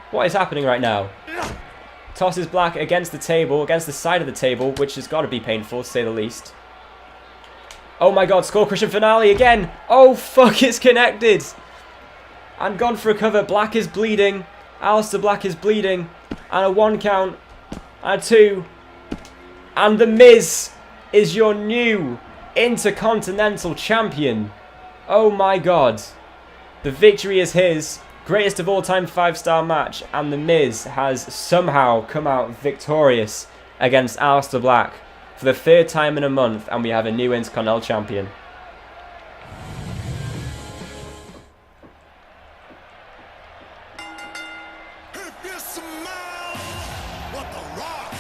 What is happening right now? Tosses Black against the table, against the side of the table, which has got to be painful, to say the least. Oh my god, skull crushing finale again. Oh fuck, it's connected. And gone for a cover. Black is bleeding. Aleister Black is bleeding. And a 1 count. And a 2. And The Miz is your new Intercontinental Champion. Oh my god. The victory is his. Greatest of all time 5-star match. And The Miz has somehow come out victorious against Aleister Black. For the 3rd time in a month, and we have a new Intercontinental Champion.
If you smell what the Rock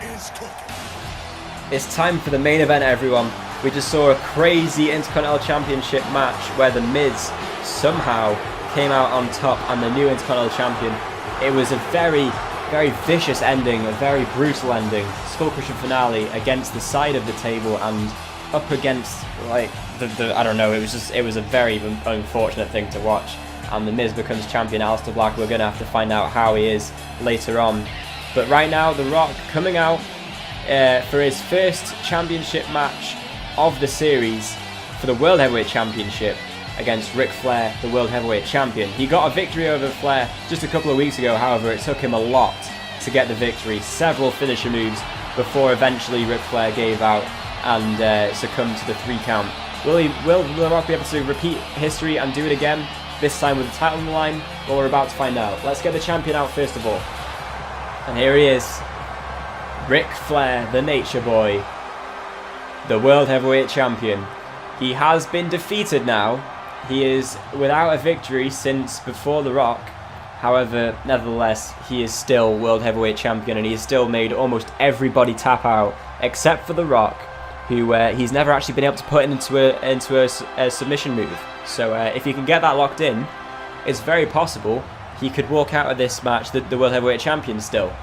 is cooking.
It's time for the main event, everyone. We just saw a crazy Intercontinental Championship match where The Miz somehow came out on top and the new Intercontinental Champion. It was a very vicious ending, a very brutal ending. Skull crushing finale against the side of the table and up against like the I don't know. It was a very unfortunate thing to watch. And The Miz becomes champion. Aleister Black, we're gonna have to find out how he is later on. But right now, The Rock coming out for his first championship match of the series for the World Heavyweight Championship against Ric Flair, the World Heavyweight Champion. He got a victory over Flair just a couple of weeks ago, however it took him a lot to get the victory, several finisher moves before eventually Ric Flair gave out and succumbed to the 3 count. Will The Rock be able to repeat history and do it again, this time with the title on the line? Well, we're about to find out. Let's get the champion out first of all. And here he is, Ric Flair, the Nature Boy, the World Heavyweight Champion. He has been defeated now. He is without a victory since before The Rock. However, nevertheless, he is still World Heavyweight Champion, and he's still made almost everybody tap out except for The Rock, who he's never actually been able to put into a submission move. So if he can get that locked in, it's very possible he could walk out of this match the World Heavyweight Champion still.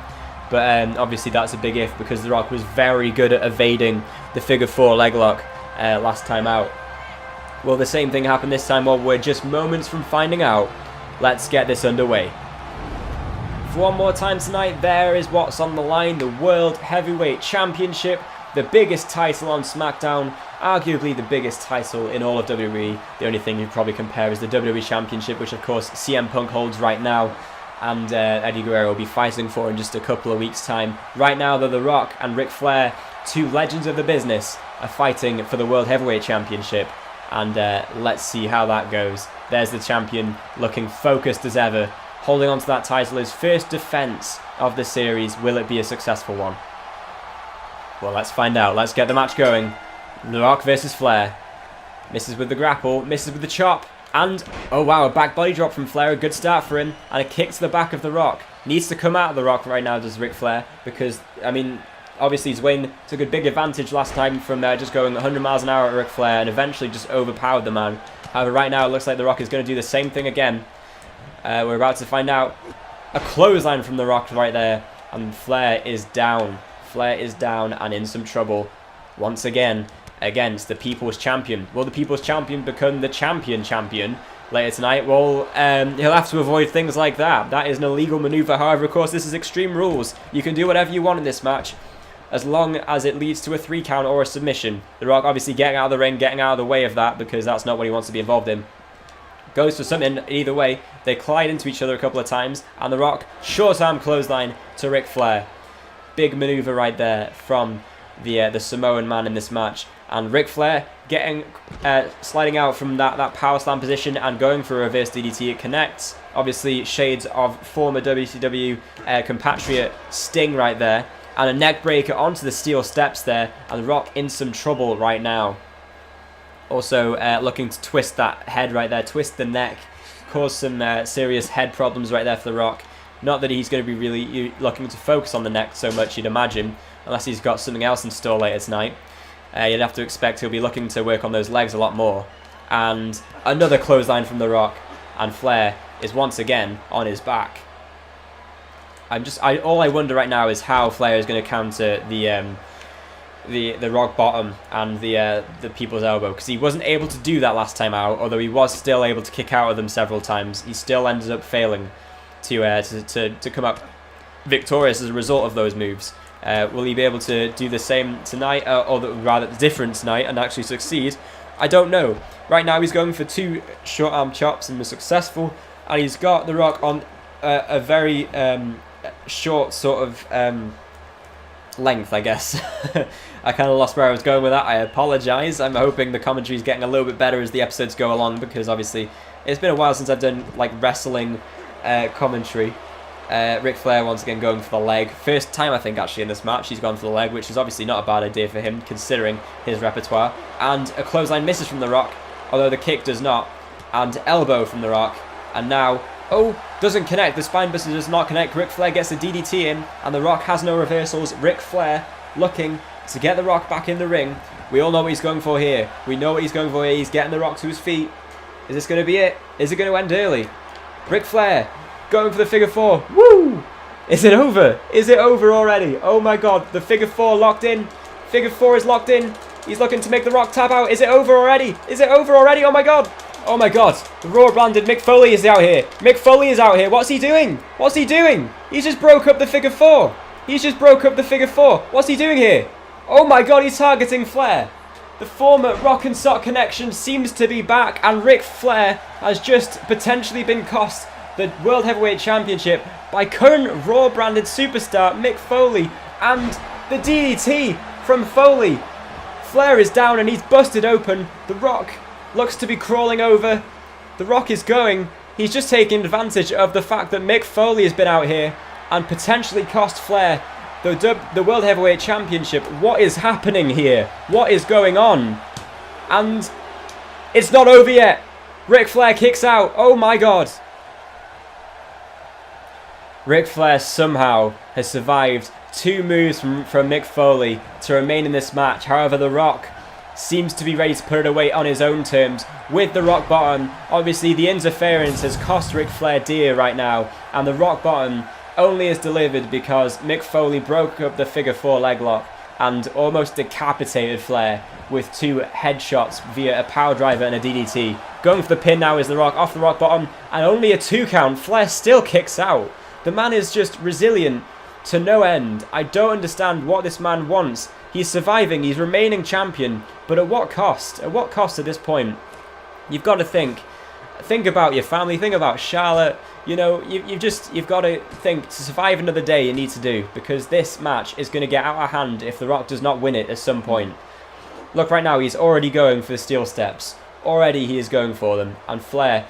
But obviously that's a big if, because The Rock was very good at evading the figure 4 leg lock last time out. Will the same thing happen this time? Well, we're just moments from finding out. Let's get this underway. For one more time tonight, there is what's on the line, the World Heavyweight Championship, the biggest title on SmackDown, arguably the biggest title in all of WWE. The only thing you'd probably compare is the WWE Championship, which of course CM Punk holds right now, and Eddie Guerrero will be fighting for in just a couple of weeks' time. Right now, though, The Rock and Ric Flair, 2 legends of the business, are fighting for the World Heavyweight Championship, and let's see how that goes. There's the champion, looking focused as ever, holding on to that title, his first defense of the series. Will it be a successful one? Well, let's find out. Let's get the match going. The Rock versus Flair. Misses with the grapple, misses with the chop, and, oh wow, a back body drop from Flair, a good start for him, and a kick to the back of The Rock. Needs to come out of The Rock right now, does Ric Flair, because, I mean, obviously Wayne took a big advantage last time from just going 100 miles an hour at Ric Flair and eventually just overpowered the man. However, right now it looks like The Rock is going to do the same thing again. We're about to find out. A clothesline from The Rock right there, and Flair is down. Flair is down and in some trouble once again against the People's Champion. Will the People's Champion become the champion later tonight? Well, he'll have to avoid things like that. That is an illegal maneuver. However, of course, this is Extreme Rules. You can do whatever you want in this match, as long as it leads to a 3 count or a submission. The Rock obviously getting out of the ring, getting out of the way of that, because that's not what he wants to be involved in. Goes for something either way. They collide into each other a couple of times, and The Rock, short arm clothesline to Ric Flair. Big maneuver right there from the Samoan man in this match. And Ric Flair getting sliding out from that power slam position and going for a reverse DDT. It connects. Obviously, shades of former WCW compatriot Sting right there. And a neck breaker onto the steel steps there. And The Rock in some trouble right now. Also looking to twist that head right there. Twist the neck. Cause some serious head problems right there for The Rock. Not that he's going to be really looking to focus on the neck so much, you'd imagine. Unless he's got something else in store later tonight. You'd have to expect he'll be looking to work on those legs a lot more. And another clothesline from The Rock. And Flair is once again on his back. All I wonder right now is how Flair is going to counter the rock bottom and the people's elbow, because he wasn't able to do that last time out. Although he was still able to kick out of them several times, he still ended up failing to come up victorious as a result of those moves. Will he be able to do the same tonight, or rather different tonight, and actually succeed? I don't know. Right now he's going for 2 short arm chops and was successful, and he's got The Rock on a very short sort of length, I guess. I kind of lost where I was going with that. I apologise. I'm hoping the commentary is getting a little bit better as the episodes go along, because obviously it's been a while since I've done like wrestling commentary. Ric Flair once again going for the leg. First time, I think, actually in this match he's gone for the leg, which is obviously not a bad idea for him considering his repertoire. And a clothesline misses from The Rock, although the kick does not. And elbow from The Rock. And now, oh, doesn't connect. The spine buster does not connect. Ric Flair gets the DDT in, and The Rock has no reversals. Ric Flair looking to get The Rock back in the ring. We all know what he's going for here. We know what he's going for here. He's getting The Rock to his feet. Is this going to be it? Is it going to end early? Ric Flair going for the figure 4. Woo! Is it over? Is it over already? Oh my god, the figure 4 locked in. Figure 4 is locked in. He's looking to make The Rock tap out. Is it over already? Is it over already? Oh my god. Oh my god. The Raw branded Mick Foley is out here. Mick Foley is out here. What's he doing? What's he doing? He's just broke up the figure 4. He's just broke up the figure 4. What's he doing here? Oh my god, he's targeting Flair. The former Rock and Sock connection seems to be back, and Ric Flair has just potentially been cost the World Heavyweight Championship by current Raw branded superstar Mick Foley, and the DDT from Foley. Flair is down and he's busted open. The Rock looks to be crawling over. The Rock is going. He's just taking advantage of the fact that Mick Foley has been out here and potentially cost Flair the World Heavyweight Championship. What is happening here? What is going on? And it's not over yet. Ric Flair kicks out. Oh my god. Ric Flair somehow has survived 2 moves from Mick Foley to remain in this match. However, The Rock seems to be ready to put it away on his own terms with the rock bottom. Obviously, the interference has cost Ric Flair dear right now, and the rock bottom only is delivered because Mick Foley broke up the figure 4 leg lock and almost decapitated Flair with 2 headshots via a power driver and a DDT. Going for the pin now is The Rock off the rock bottom, and only a 2 count. Flair still kicks out. The man is just resilient to no end. I don't understand what this man wants. He's surviving, he's remaining champion, but at what cost? At what cost at this point? You've got to think about your family, think about Charlotte. You know, you've got to think, to survive another day you need to do, because this match is going to get out of hand if The Rock does not win it at some point. Look, right now he's already going for the steel steps. Already he is going for them. And Flair,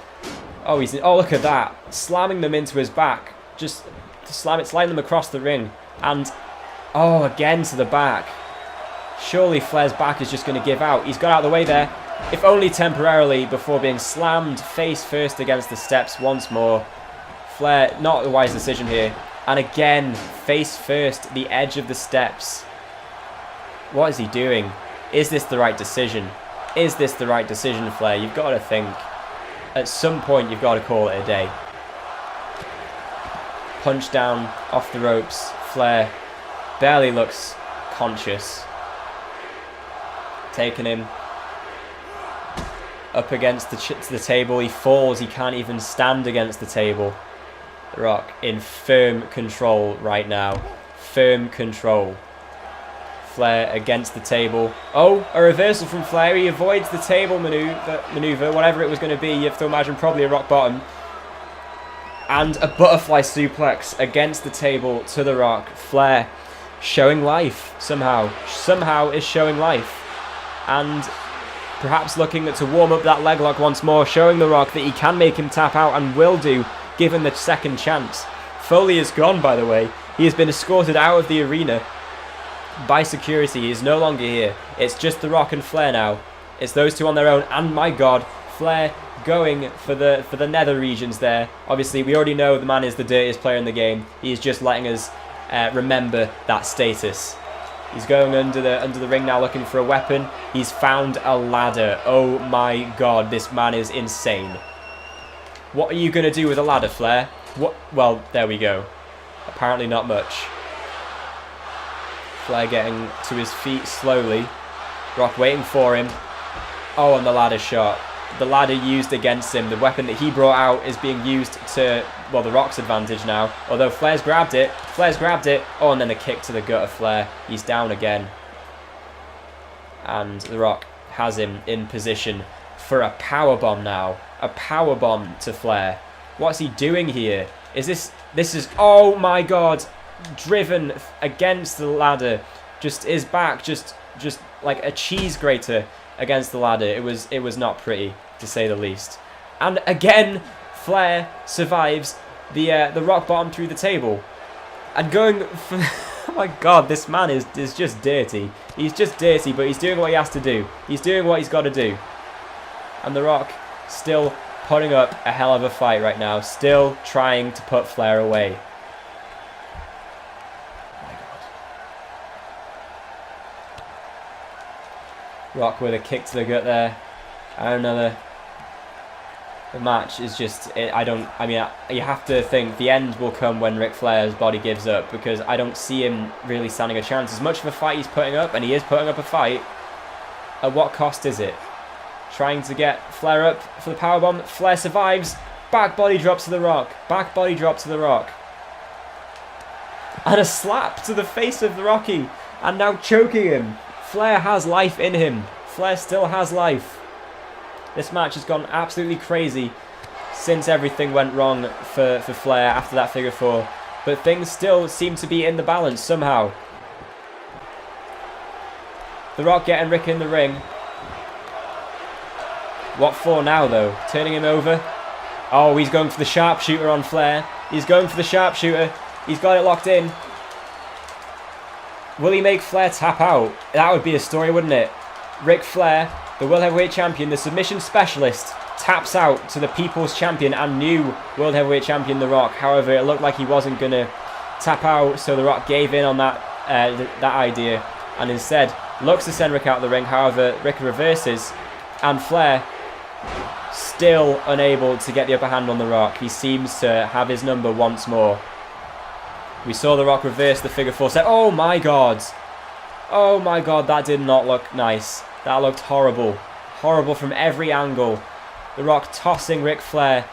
oh look at that, slamming them into his back. Just sliding them across the ring. And, oh, again to the back. Surely Flair's back is just going to give out. He's got out of the way there, if only temporarily, before being slammed face first against the steps once more. Flair, not a wise decision here. And again, face first, the edge of the steps. What is he doing? Is this the right decision? Is this the right decision, Flair? You've got to think. At some point, you've got to call it a day. Punch down, off the ropes. Flair barely looks conscious. Taking him up against the table. He falls. He can't even stand against the table. The Rock in firm control right now. Firm control. Flair against the table. Oh, a reversal from Flair. He avoids the table maneuver, whatever it was going to be. You have to imagine probably a rock bottom. And a butterfly suplex against the table to The Rock. Flair showing life somehow. Somehow is showing life. And perhaps looking to warm up that leg lock once more, showing The Rock that he can make him tap out and will do, given the second chance. Foley is gone, by the way. He has been escorted out of the arena by security. He is no longer here. It's just The Rock and Flair now. It's those two on their own, and my god, Flair going for the nether regions there. Obviously, we already know the man is the dirtiest player in the game. He's just letting us remember that status. He's going under the ring now, looking for a weapon. He's found a ladder. Oh my god, this man is insane. What are you going to do with a ladder, Flair? What? Well, there we go. Apparently not much. Flair getting to his feet slowly. Rock waiting for him. Oh, and the ladder shot. The ladder used against him. The weapon that he brought out is being used to, well, The Rock's advantage now. Although Flair's grabbed it. Flair's grabbed it. Oh, and then a kick to the gut of Flair. He's down again. And The Rock has him in position for a powerbomb now. A powerbomb to Flair. What's he doing here? This is, oh my god, driven against the ladder. Just his back, just like a cheese grater against the ladder. It was not pretty, to say the least. And again, Flair survives the rock bottom through the table. And going for, oh my god, this man is just dirty. He's just dirty, but he's doing what he has to do. He's doing what he's got to do. And The Rock still putting up a hell of a fight right now. Still trying to put Flair away. Rock with a kick to the gut there. And another. The match is just, you have to think the end will come when Ric Flair's body gives up, because I don't see him really standing a chance. As much of a fight he's putting up, and he is putting up a fight, at what cost is it? Trying to get Flair up for the powerbomb. Flair survives. Back body drop to The Rock. Back body drop to The Rock. And a slap to the face of the Rocky. And now choking him. Flair has life in him. Flair still has life. This match has gone absolutely crazy since everything went wrong for Flair after that figure four. But things still seem to be in the balance somehow. The Rock getting Rick in the ring. What for now, though? Turning him over? Oh, he's going for the sharpshooter on Flair. He's going for the sharpshooter. He's got it locked in. Will he make Flair tap out? That would be a story, wouldn't it? Ric Flair, the World Heavyweight Champion, the submission specialist, taps out to the People's Champion and new World Heavyweight Champion, The Rock. However, it looked like he wasn't going to tap out, so The Rock gave in on that idea and instead looks to send Rick out of the ring. However, Rick reverses and Flair still unable to get the upper hand on The Rock. He seems to have his number once more. We saw The Rock reverse the figure four set. Oh my god. Oh my god, that did not look nice. That looked horrible. Horrible from every angle. The Rock tossing Ric Flair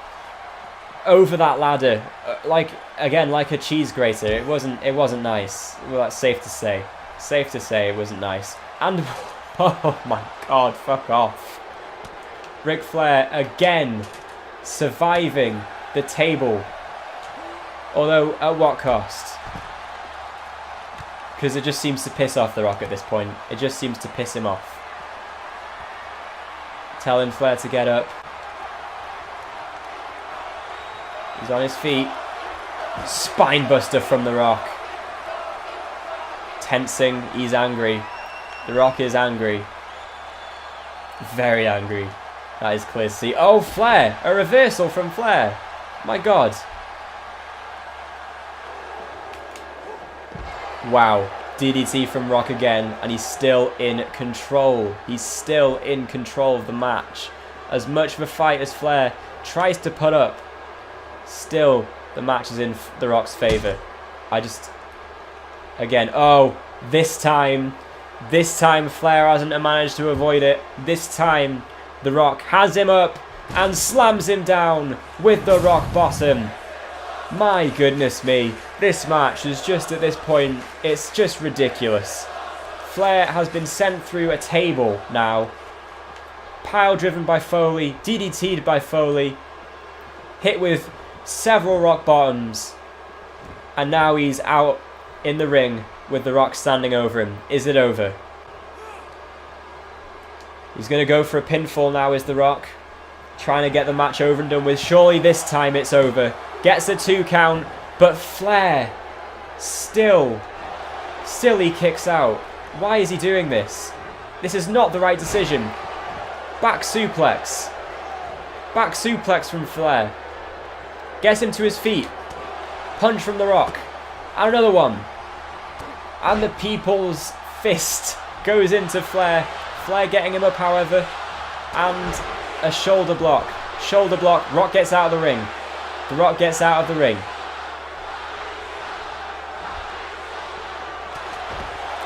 over that ladder. Like a cheese grater. It wasn't nice. Well, that's safe to say. Safe to say it wasn't nice. And oh my god, fuck off. Ric Flair again surviving the table. Although, at what cost? Because it just seems to piss off The Rock at this point. It just seems to piss him off. Telling Flair to get up. He's on his feet. Spinebuster from The Rock. Tensing, he's angry. The Rock is angry. Very angry. That is clear to see. Oh, Flair! A reversal from Flair. My god. Wow. DDT from Rock again, and he's still in control. He's still in control of the match. As much of a fight as Flair tries to put up, still the match is in The Rock's favour. Again, oh, this time Flair hasn't managed to avoid it. This time The Rock has him up and slams him down with the Rock bottom. My goodness me, this match is just at this point, it's just ridiculous. Flair has been sent through a table now. Pile driven by Foley, DDT'd by Foley, hit with several Rock bottoms, and now he's out in the ring with The Rock standing over him. Is it over? He's going to go for a pinfall now, is The Rock. Trying to get the match over and done with. Surely this time it's over. Gets a 2 count, but Flair still he kicks out. Why is he doing this? This is not the right decision. Back suplex. Back suplex from Flair. Gets him to his feet. Punch from The Rock. And another one. And the People's Fist goes into Flair. Flair getting him up, however. And a shoulder block. Shoulder block. Rock gets out of the ring. The Rock gets out of the ring.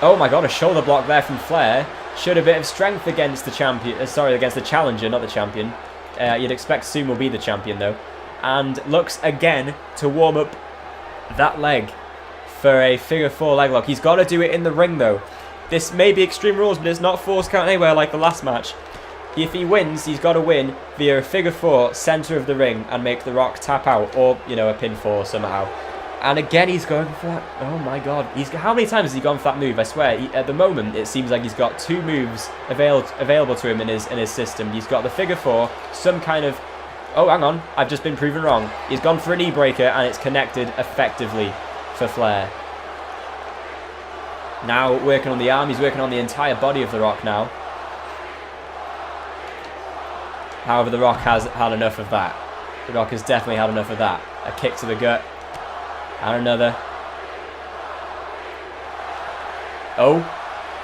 Oh my god, a shoulder block there from Flair. Showed a bit of strength against the champion. Against the challenger, not the champion. You'd expect soon will be the champion though. And looks again to warm up that leg for a figure four leg lock. He's got to do it in the ring though. This may be Extreme Rules, but it's not force count anywhere like the last match. If he wins, he's got to win via a figure four, centre of the ring, and make The Rock tap out, or, you know, a pinfall somehow. And again, he's going for that. Oh my god. How many times has he gone for that move? I swear, at the moment, it seems like he's got 2 moves available to him in his system. He's got the figure four, some kind of... Oh, hang on. I've just been proven wrong. He's gone for a knee breaker, and it's connected effectively for Flair. Now working on the arm. He's working on the entire body of The Rock now. However, The Rock has had enough of that. The Rock has definitely had enough of that. A kick to the gut. And another. Oh.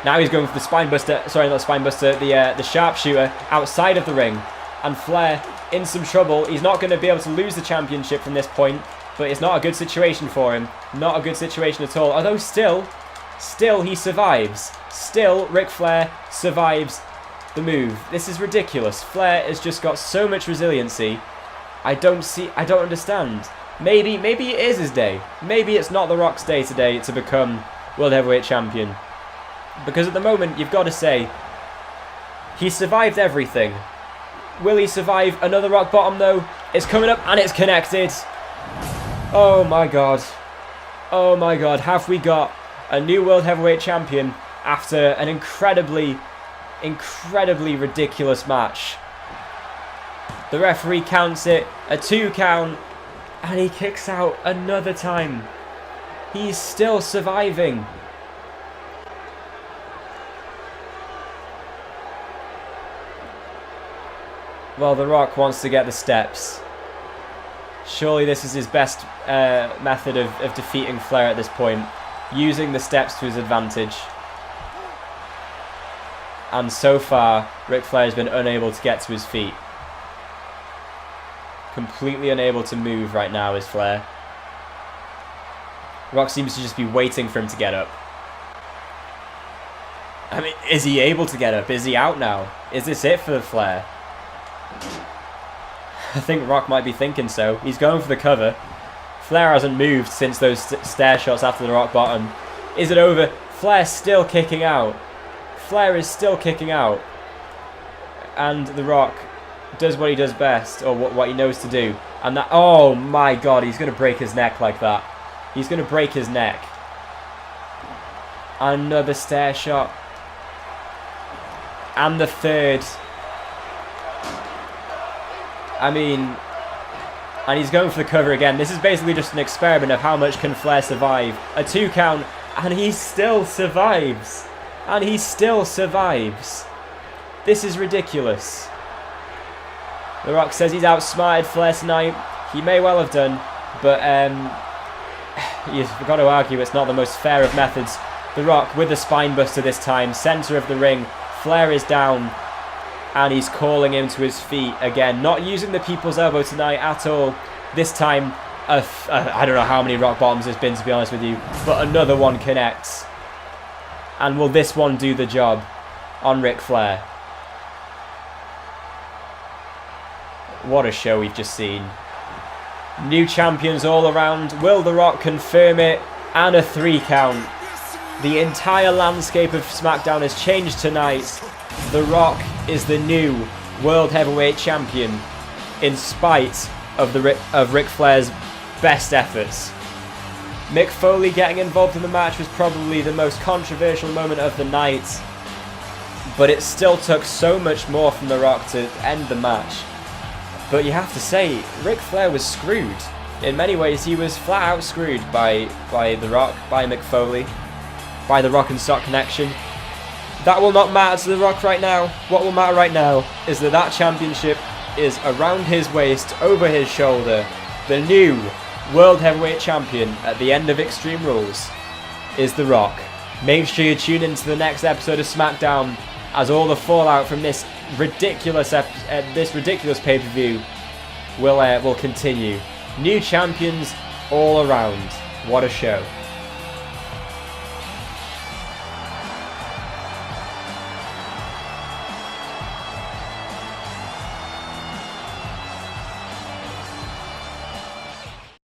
Now he's going for the spinebuster. Sorry, not the spinebuster. The sharpshooter outside of the ring. And Flair in some trouble. He's not going to be able to lose the championship from this point. But it's not a good situation for him. Not a good situation at all. Although still he survives. Still, Ric Flair survives the move. This is ridiculous. Flair has just got so much resiliency. I don't understand. Maybe it is his day. Maybe it's not The Rock's day today to become World Heavyweight Champion. Because at the moment, you've got to say, He survived everything. Will he survive another rock bottom though? It's coming up and it's connected. Oh my god. Oh my god. Have we got a new World Heavyweight Champion after an incredibly ridiculous match? The referee counts it, a 2 count, and he kicks out another time. He's still surviving. Well, The Rock wants to get the steps. Surely this is his best method of defeating Flair at this point. Using the steps to his advantage. And so far, Ric Flair has been unable to get to his feet. Completely unable to move right now is Flair. Rock seems to just be waiting for him to get up. I mean, is he able to get up? Is he out now? Is this it for Flair? I think Rock might be thinking so. He's going for the cover. Flair hasn't moved since those stair shots after the rock bottom. Is it over? Flair's still kicking out. Flair is still kicking out. And The Rock does what he does best, or what he knows to do. And that, oh my god, he's going to break his neck like that. He's going to break his neck. Another stair shot. And the third. I mean, and he's going for the cover again. This is basically just an experiment of how much can Flair survive. A 2 count, and he still survives. And he still survives. This is ridiculous. The Rock says he's outsmarted Flair tonight. He may well have done, but you've got to argue it's not the most fair of methods. The Rock with the spine buster this time, centre of the ring. Flair is down. And he's calling him to his feet again. Not using the people's elbow tonight at all. This time, I don't know how many rock bottoms there's been, to be honest with you. But another one connects. And will this one do the job on Ric Flair? What a show we've just seen. New champions all around. Will The Rock confirm it? And a 3 count. The entire landscape of SmackDown has changed tonight. The Rock is the new World Heavyweight Champion, in spite of Ric Flair's best efforts. Mick Foley getting involved in the match was probably the most controversial moment of the night, but it still took so much more from The Rock to end the match. But you have to say, Ric Flair was screwed. In many ways, he was flat out screwed by The Rock, by Mick Foley, by the Rock and Sock connection. That will not matter to The Rock right now. What will matter right now is that championship is around his waist, over his shoulder. The new World Heavyweight Champion at the end of Extreme Rules is The Rock. Make sure you tune into the next episode of SmackDown, as all the fallout from this ridiculous pay-per-view will continue. New champions all around. What a show.